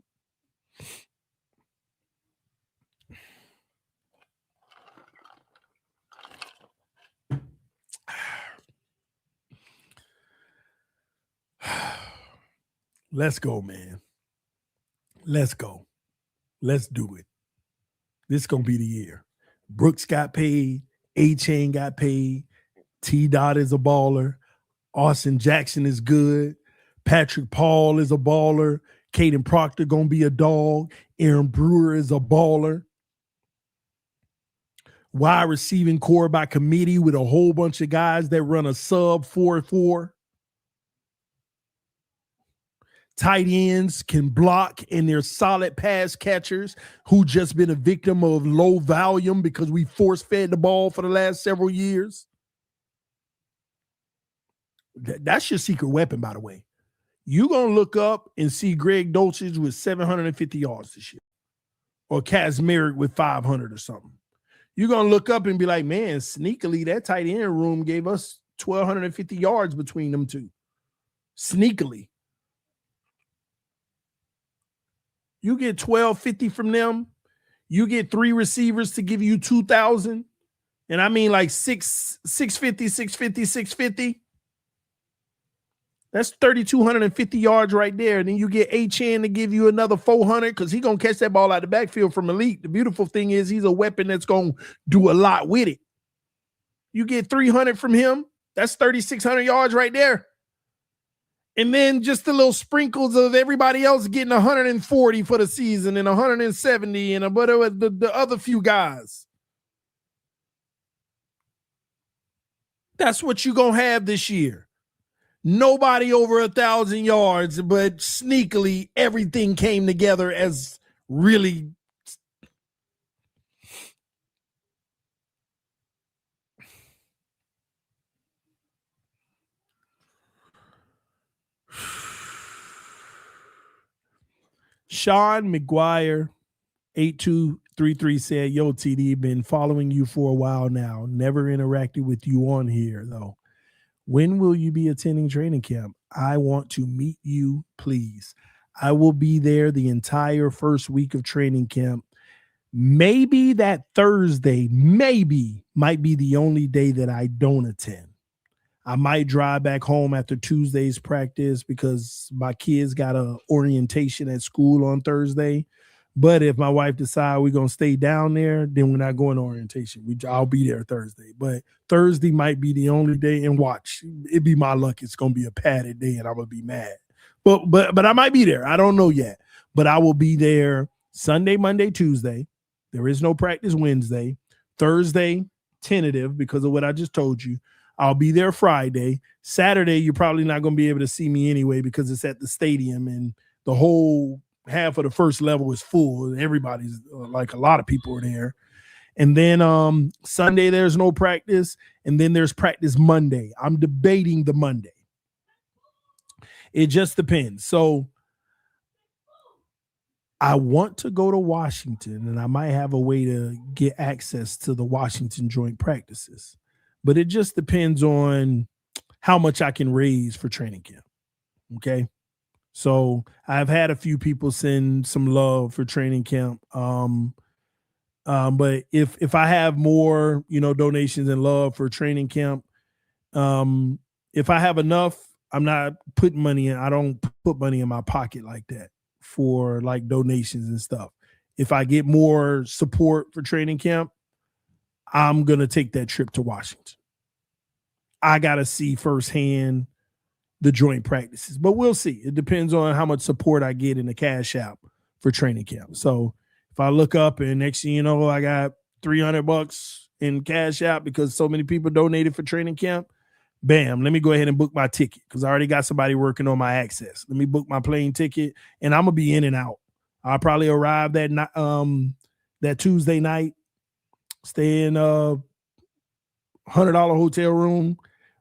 Let's go, man. Let's go. Let's do it. This is going to be the year. Brooks got paid. A-Chain got paid. T-Dot is a baller. Austin Jackson is good. Patrick Paul is a baller. Caden Proctor going to be a dog. Aaron Brewer is a baller. Wide receiving core by committee with a whole bunch of guys that run a sub 4-4. Tight ends can block, and they're solid pass catchers who just been a victim of low volume because we force-fed the ball for the last several years. That's your secret weapon, by the way. you're going to look up and see Greg Dulcich with 750 yards this year, or Kazmarek with 500 or something. You're going to look up and be like, man, sneakily, that tight end room gave us 1,250 yards between them two. Sneakily. You get 1,250 from them. You get 3 receivers to give you 2,000. And I mean like 650, 650, 650. That's 3,250 yards right there. And then you get Achane to give you another 400 because he's going to catch that ball out of the backfield from Elite. The beautiful thing is he's a weapon that's going to do a lot with it. You get 300 from him. That's 3,600 yards right there. And then just the little sprinkles of everybody else getting 140 for the season and 170 and whatever the other few guys. That's what you're going to have this year. Nobody over 1,000 yards, but sneakily everything came together as really. Sean McGuire 8233 said, yo, TD, been following you for a while now. Never interacted with you on here, though. When will you be attending training camp? I want to meet you, please. I will be there the entire first week of training camp. Maybe that Thursday, might be the only day that I don't attend. I might drive back home after Tuesday's practice because my kids got an orientation at school on Thursday. But if my wife decides we're going to stay down there, then we're not going to orientation. I'll be there Thursday. But Thursday might be the only day. And watch, it'd be my luck. It's going to be a padded day and I'm going to be mad. But I might be there. I don't know yet. But I will be there Sunday, Monday, Tuesday. There is no practice Wednesday. Thursday, tentative because of what I just told you. I'll be there Friday. Saturday, you're probably not going to be able to see me anyway because it's at the stadium and the whole half of the first level is full. Everybody's like a lot of people are there. And then Sunday, there's no practice. And then there's practice Monday. I'm debating the Monday. It just depends. So I want to go to Washington and I might have a way to get access to the Washington joint practices. But it just depends on how much I can raise for training camp. Okay. So I've had a few people send some love for training camp. But if I have more, donations and love for training camp, if I have enough, I'm not putting money in. I don't put money in my pocket like that for like donations and stuff. If I get more support for training camp, I'm going to take that trip to Washington. I got to see firsthand the joint practices, but we'll see. It depends on how much support I get in the cash app for training camp. So if I look up and next thing you know, I got $300 in cash app because so many people donated for training camp, bam, let me go ahead and book my ticket because I already got somebody working on my access. Let me book my plane ticket and I'm going to be in and out. I'll probably arrive that Tuesday night, stay in a $100 hotel room,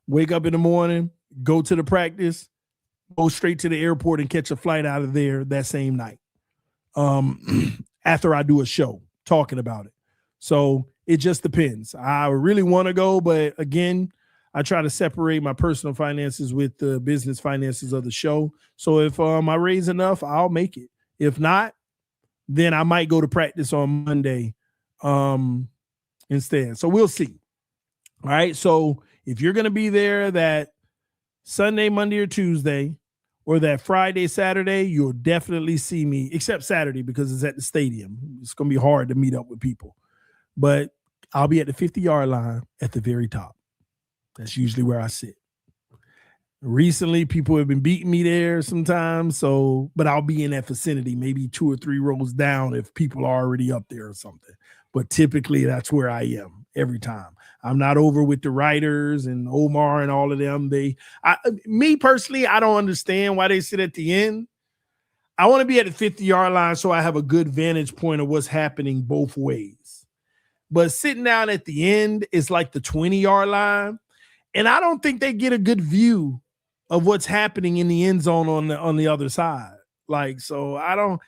wake up in the morning, go to the practice, go straight to the airport and catch a flight out of there that same night. After I do a show talking about it. So it just depends. I really want to go, but again, I try to separate my personal finances with the business finances of the show. So if I raise enough, I'll make it. If not, then I might go to practice on Monday instead. So we'll see. All right. So if you're going to be there that Sunday, Monday, or Tuesday, or that Friday, Saturday, you'll definitely see me, except Saturday because it's at the stadium. It's going to be hard to meet up with people. But I'll be at the 50-yard line at the very top. That's usually where I sit. Recently, people have been beating me there sometimes, but I'll be in that vicinity, maybe 2 or 3 rows down if people are already up there or something. But typically, that's where I am every time. I'm not over with the writers and Omar and all of them. Me personally, I don't understand why they sit at the end. I want to be at the 50-yard line so I have a good vantage point of what's happening both ways. But sitting down at the end is like the 20-yard line. And I don't think they get a good view of what's happening in the end zone on the other side. Like, so I don't,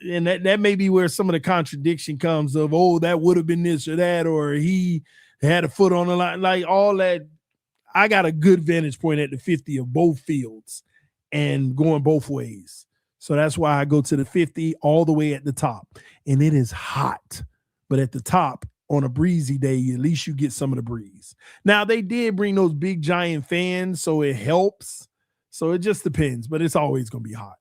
and that may be where some of the contradiction comes of, oh, that would have been this or that, or he had a foot on the line, like all that. I got a good vantage point at the 50 of both fields and going both ways. So that's why I go to the 50 all the way at the top. And it is hot, but at the top on a breezy day, at least you get some of the breeze. Now, they did bring those big giant fans, so it helps. So it just depends, but it's always going to be hot.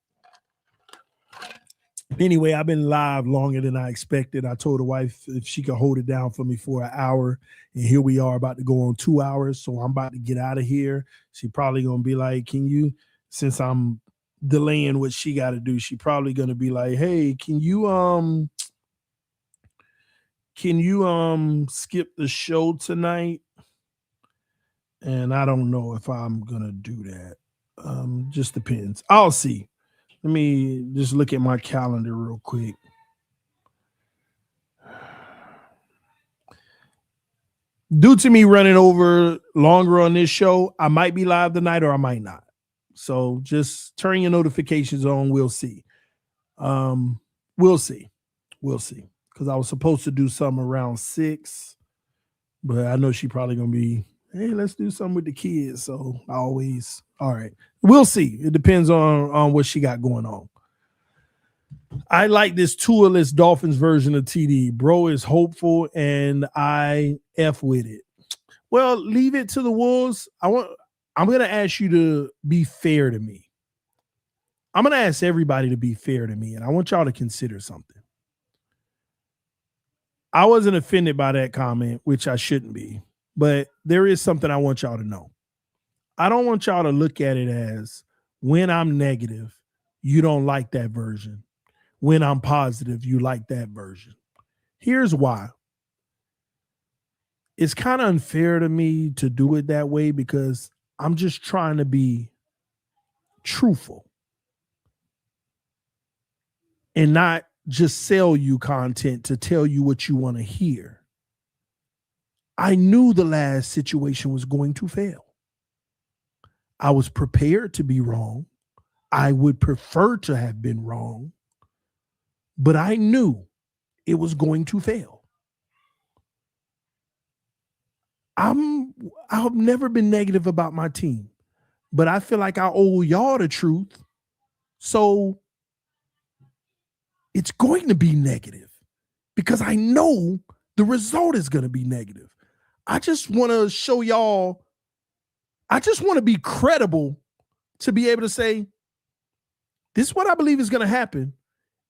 Anyway, I've been live longer than I expected. I told the wife if she could hold it down for me for an hour, and here we are about to go on 2 hours, so I'm about to get out of here. She probably going to be like, can you, since I'm delaying what she got to do, she probably going to be like, hey, can you skip the show tonight? And I don't know if I'm going to do that. Just depends. I'll see. Let me just look at my calendar real quick. Due to me running over longer on this show, I might be live tonight or I might not. So just turn your notifications on. We'll see. We'll see. Because I was supposed to do something around 6, but I know she probably going to be, hey, let's do something with the kids. So all right. We'll see. It depends on what she got going on. I like this tourless Dolphins version of TD. Bro is hopeful, and I F with it. Well, leave it to the Wolves. I'm going to ask you to be fair to me. I'm going to ask everybody to be fair to me, and I want y'all to consider something. I wasn't offended by that comment, which I shouldn't be, but there is something I want y'all to know. I don't want y'all to look at it as when I'm negative, you don't like that version. When I'm positive, you like that version. Here's why. It's kind of unfair to me to do it that way because I'm just trying to be truthful and not just sell you content to tell you what you want to hear. I knew the last situation was going to fail. I was prepared to be wrong. I would prefer to have been wrong, but I knew it was going to fail. I've never been negative about my team, but I feel like I owe y'all the truth. So it's going to be negative because I know the result is going to be negative. I just want to show y'all, I just want to be credible to be able to say, this is what I believe is going to happen.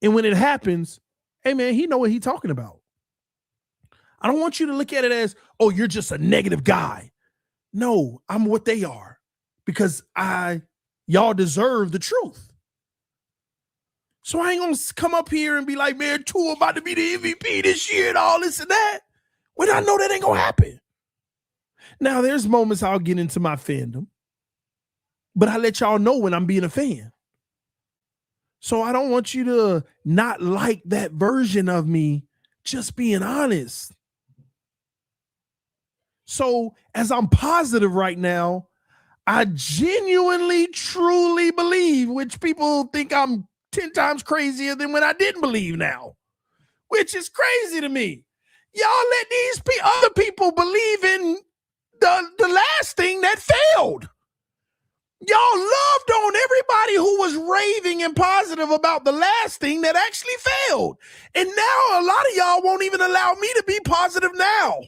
And when it happens, hey, man, he know what he's talking about. I don't want you to look at it as, oh, you're just a negative guy. No, I'm what they are because y'all deserve the truth. So I ain't going to come up here and be like, man, Tua about to be the MVP this year and all this and that, when I know that ain't going to happen. Now, there's moments I'll get into my fandom, but I let y'all know when I'm being a fan. So I don't want you to not like that version of me, just being honest. So as I'm positive right now, I genuinely, truly believe, which people think I'm 10 times crazier than when I didn't believe now, which is crazy to me. Y'all let these other people believe in the last thing that failed. Y'all loved on everybody who was raving and positive about the last thing that actually failed. And now a lot of y'all won't even allow me to be positive now.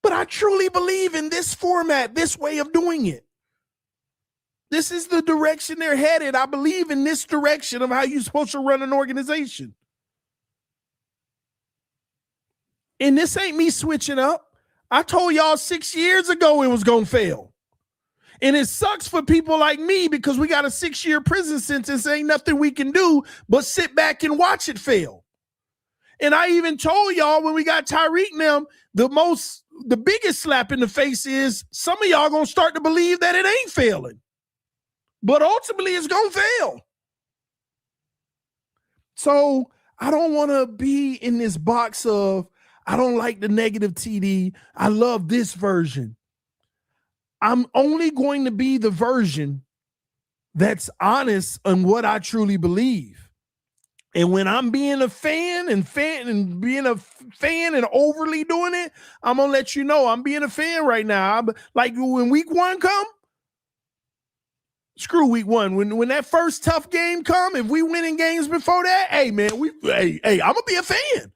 But I truly believe in this format, this way of doing it. This is the direction they're headed. I believe in this direction of how you're supposed to run an organization. And this ain't me switching up. I told y'all 6 years ago it was going to fail. And it sucks for people like me because we got a 6-year prison sentence. Ain't nothing we can do but sit back and watch it fail. And I even told y'all when we got Tyreek and them, the biggest slap in the face is some of y'all going to start to believe that it ain't failing. But ultimately it's going to fail. So I don't want to be in this box of, I don't like the negative TD. I love this version. I'm only going to be the version that's honest on what I truly believe. And when I'm being a fan and being a fan and overly doing it, I'm gonna let you know I'm being a fan right now. Like when week 1 come, screw week 1. When that first tough game come, if we winning games before that, hey man, I'm gonna be a fan.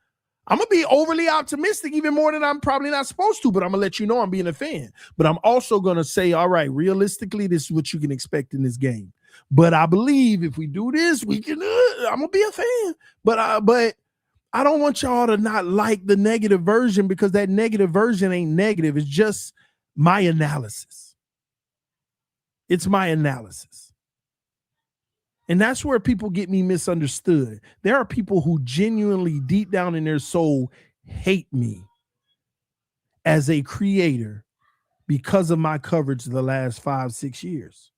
I'm gonna be overly optimistic, even more than I'm probably not supposed to, but I'm gonna let you know I'm being a fan. But I'm also gonna say, all right, realistically, this is what you can expect in this game. But I believe if we do this, we can. I'm gonna be a fan. But I don't want y'all to not like the negative version, because that negative version ain't negative. It's just my analysis. It's my analysis. And that's where people get me misunderstood. There are people who genuinely, deep down in their soul, hate me as a creator because of my coverage the last 5-6 years.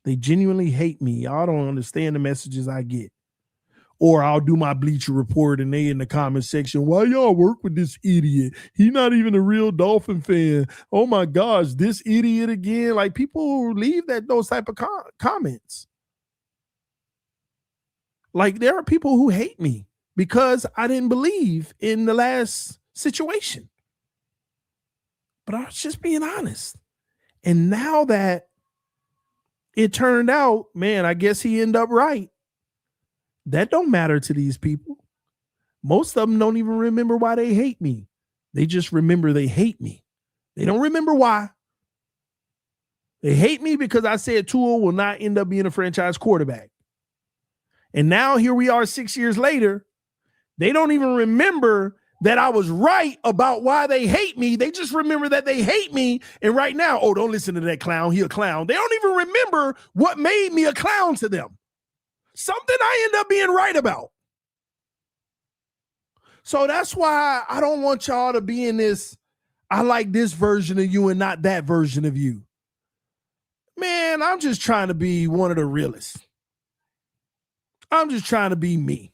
They genuinely hate me. Y'all don't understand the messages I get. Or I'll do my Bleacher Report and they in the comment section, why y'all work with this idiot? He not even a real Dolphin fan. Oh my gosh, this idiot again. Like, people leave those type of comments. Like, there are people who hate me because I didn't believe in the last situation. But I was just being honest. And now that it turned out, man, I guess he ended up right. That don't matter to these people. Most of them don't even remember why they hate me. They just remember they hate me. They don't remember why. They hate me because I said Tua will not end up being a franchise quarterback. And now here we are 6 years later. They don't even remember that I was right about why they hate me. They just remember that they hate me. And right now, oh, don't listen to that clown. He a clown. They don't even remember what made me a clown to them. Something I end up being right about. So that's why I don't want y'all to be in this, I like this version of you and not that version of you. Man, I'm just trying to be one of the realest. I'm just trying to be me.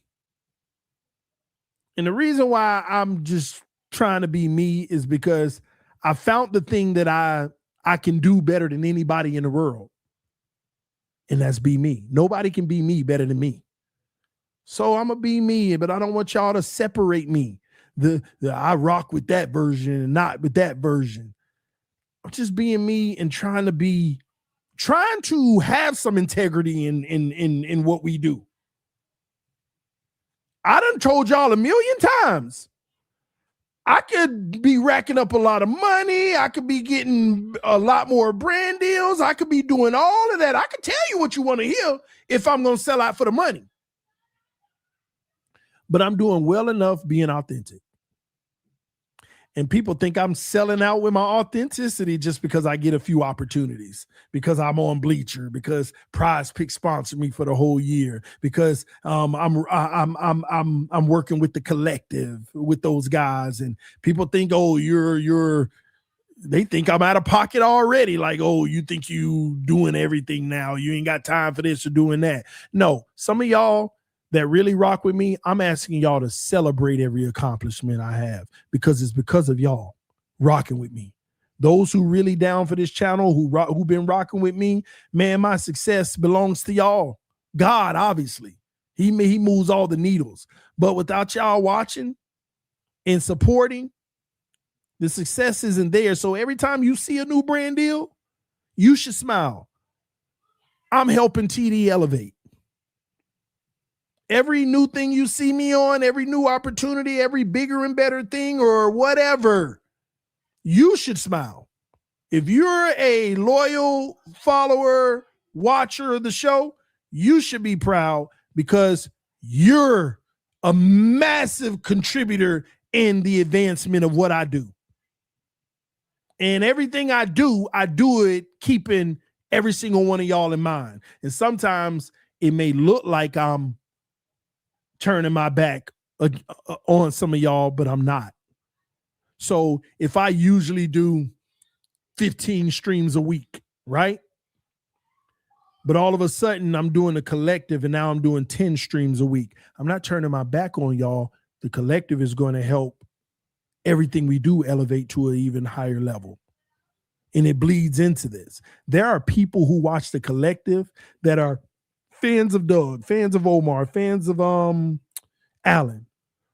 And the reason why I'm just trying to be me is because I found the thing that I can do better than anybody in the world. And that's be me. Nobody can be me better than me. So I'm going to be me, but I don't want y'all to separate me. The I rock with that version and not with that version. I'm just being me and trying to have some integrity in what we do. I done told y'all a million times. I could be racking up a lot of money. I could be getting a lot more brand deals. I could be doing all of that. I could tell you what you want to hear if I'm going to sell out for the money. But I'm doing well enough being authentic. And people think I'm selling out with my authenticity just because I get a few opportunities, because I'm on Bleacher, because Prize Pick sponsored me for the whole year, because I'm working with the collective with those guys, and people think, oh, they think I'm out of pocket already. Like, oh, you think you doing everything now? You ain't got time for this or doing that. No, some of y'all that really rock with me, I'm asking y'all to celebrate every accomplishment I have, because it's because of y'all rocking with me. Those who really down for this channel, who been rocking with me, man, my success belongs to y'all. God, obviously, he moves all the needles. But without y'all watching and supporting, the success isn't there. So every time you see a new brand deal, you should smile. I'm helping TD elevate. Every new thing you see me on, every new opportunity, every bigger and better thing or whatever, you should smile. If you're a loyal follower, watcher of the show, you should be proud, because you're a massive contributor in the advancement of what I do. And everything I do it keeping every single one of y'all in mind. And sometimes it may look like I'm turning my back on some of y'all, but I'm not. So if I usually do 15 streams a week, right? But all of a sudden I'm doing a collective and now I'm doing 10 streams a week. I'm not turning my back on y'all. The collective is going to help everything we do elevate to an even higher level. and it bleeds into this. There are people who watch the collective that are fans of Doug, fans of Omar, fans of Allen,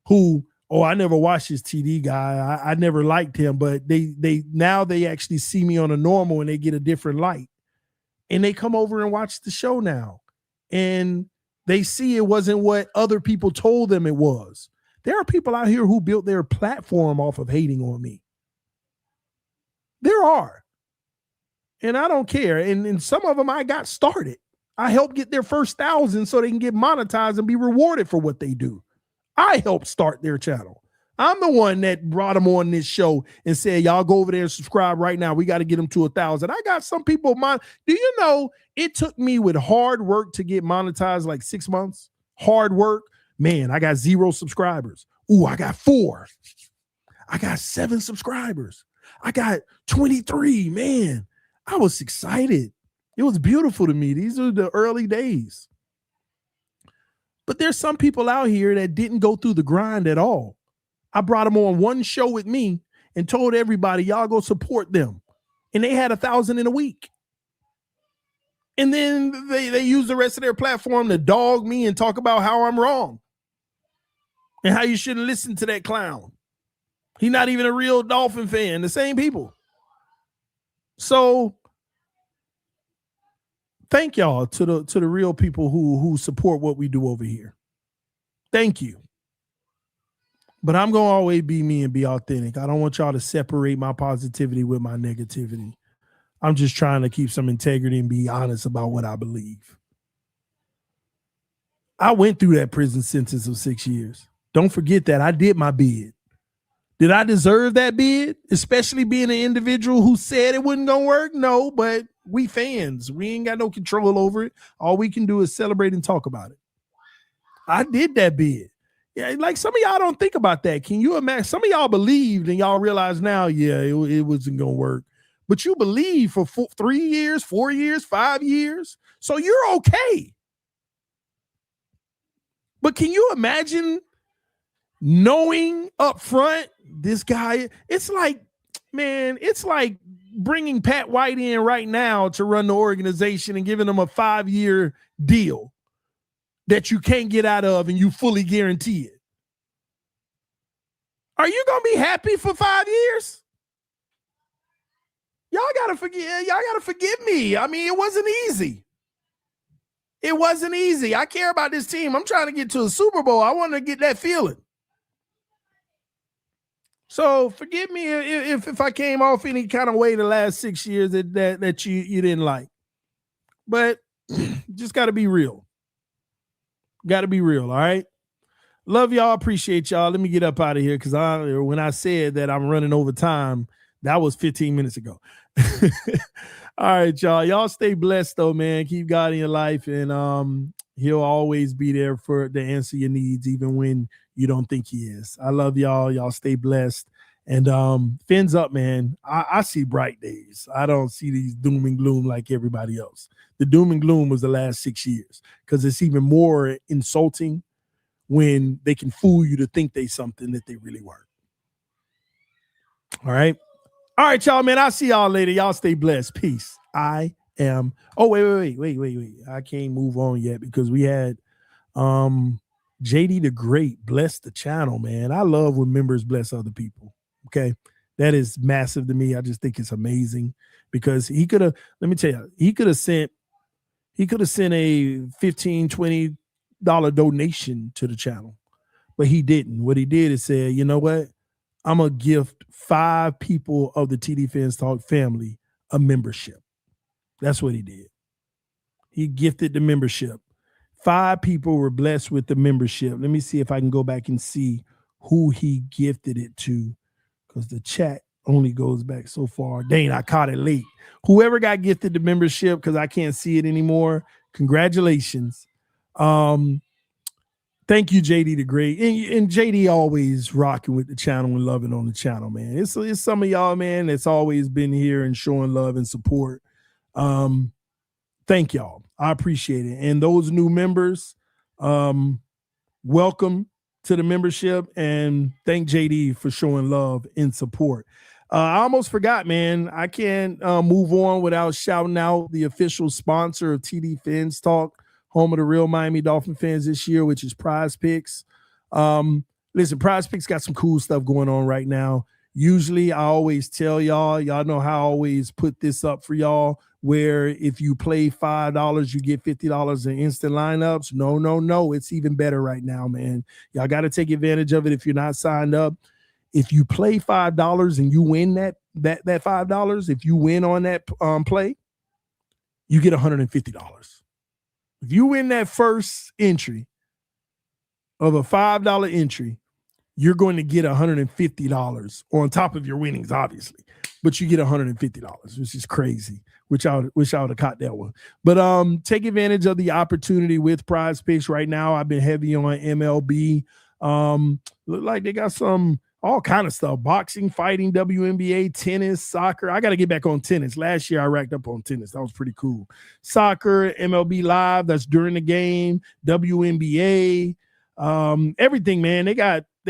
who, oh, I never watched this TD guy. I never liked him, but they now they actually see me on a normal and they get a different light. And they come over and watch the show now. And they see it wasn't what other people told them it was. There are people out here who built their platform off of hating on me. There are. And I don't care. And some of them I got started. I helped get their first 1,000 so they can get monetized and be rewarded for what they do. I helped start their channel. I'm the one that brought them on this show and said, y'all go over there and subscribe right now. We got to get them to 1,000. I got some people. Do you know it took me with hard work to get monetized like 6 months? Hard work. Man, I got 0 subscribers. Ooh, I got 4. I got 7 subscribers. I got 23. Man, I was excited. It was beautiful to me. These are the early days. But there's some people out here that didn't go through the grind at all. I brought them on one show with me and told everybody, y'all go support them. And they had 1,000 in a week. And then they use the rest of their platform to dog me and talk about how I'm wrong and how you shouldn't listen to that clown. He's not even a real Dolphin fan. The same people. So thank y'all to the real people who support what we do over here. Thank you. But I'm going to always be me and be authentic. I don't want y'all to separate my positivity with my negativity. I'm just trying to keep some integrity and be honest about what I believe. I went through that prison sentence of 6 years. Don't forget that. I did my bid. Did I deserve that bid? Especially being an individual who said it wasn't going to work? No, but we fans. We ain't got no control over it. All we can do is celebrate and talk about it. I did that bid. Yeah, like some of y'all don't think about that. Can you imagine? Some of y'all believed and y'all realize now, yeah, it wasn't going to work. But you believe for 3 years, 4 years, 5 years. So you're okay. But can you imagine knowing up front this guy? It's like, man, it's like bringing Pat White in right now to run the organization and giving him a 5-year deal that you can't get out of and you fully guarantee it. Are you going to be happy for 5 years? Y'all got to forgive me. I mean, it wasn't easy. It wasn't easy. I care about this team. I'm trying to get to a Super Bowl. I want to get that feeling. So forgive me if I came off any kind of way the last 6 years that you didn't like. But just got to be real. Got to be real, all right? Love y'all. Appreciate y'all. Let me get up out of here because when I said that I'm running over time, that was 15 minutes ago. All right, y'all. Y'all stay blessed, though, man. Keep God in your life, and he'll always be there to answer your needs, even when you don't think he is. I love y'all. Y'all stay blessed. And fins up, man. I see bright days. I don't see these doom and gloom like everybody else. The doom and gloom was the last 6 years because it's even more insulting when they can fool you to think they something that they really weren't. All right. All right, y'all, man. I'll see y'all later. Y'all stay blessed. Peace. I am. Oh, wait. I can't move on yet because we had JD the Great bless the channel, man. I love when members bless other people. Okay. That is massive to me. I just think it's amazing because he could have, let me tell you, he could have sent a $15, $20 donation to the channel, but he didn't. What he did is say, you know what? I'm going to gift 5 people of the TD PHINS Talk family a membership. That's what he did. He gifted the membership. 5 people were blessed with the membership. Let me see if I can go back and see who he gifted it to because the chat only goes back so far. Dang, I caught it late. Whoever got gifted the membership, because I can't see it anymore, congratulations. Thank you, JD the Great. And JD always rocking with the channel and loving on the channel, man. It's some of y'all, man, that's always been here and showing love and support. Thank y'all. I appreciate it. And those new members, welcome to the membership, and thank JD for showing love and support. I almost forgot, man. I can't move on without shouting out the official sponsor of TD Fins Talk, home of the real Miami Dolphin fans this year, which is Prize Picks. Listen, Prize Picks got some cool stuff going on right now. Usually I always tell y'all know how I always put this up for y'all, where if you play $5, you get $50 in instant lineups. No. It's even better right now, man. Y'all got to take advantage of it if you're not signed up. If you play $5 and you win that $5, if you win on that play, you get $150. If you win that first entry of a $5 entry, you're going to get $150 on top of your winnings, obviously. But you get $150, which is crazy. Wish I would have caught that one. But take advantage of the opportunity with Prize Picks right now. I've been heavy on MLB. Look like they got some all kind of stuff: boxing, fighting, WNBA, tennis, soccer. I got to get back on tennis. Last year I racked up on tennis. That was pretty cool. Soccer, MLB Live, that's during the game, WNBA, everything, man. They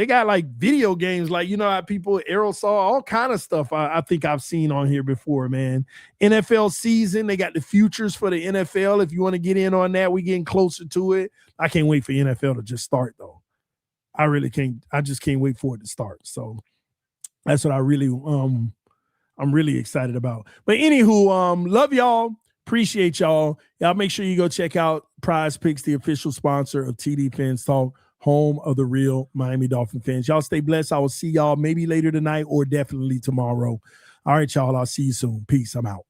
got like video games, like, you know how people aerosol, all kind of stuff I think I've seen on here before, man. NFL season, they got the futures for the NFL. If you want to get in on that, we're getting closer to it. I can't wait for NFL to just start, though. I really can't. I just can't wait for it to start. So that's what I'm really excited about. But anywho, love y'all. Appreciate y'all. Y'all make sure you go check out Prize Picks, the official sponsor of TD Pins Talk, home of the real Miami Dolphin fans. Y'all stay blessed. I will see y'all maybe later tonight or definitely tomorrow. All right, y'all. I'll see you soon. Peace. I'm out.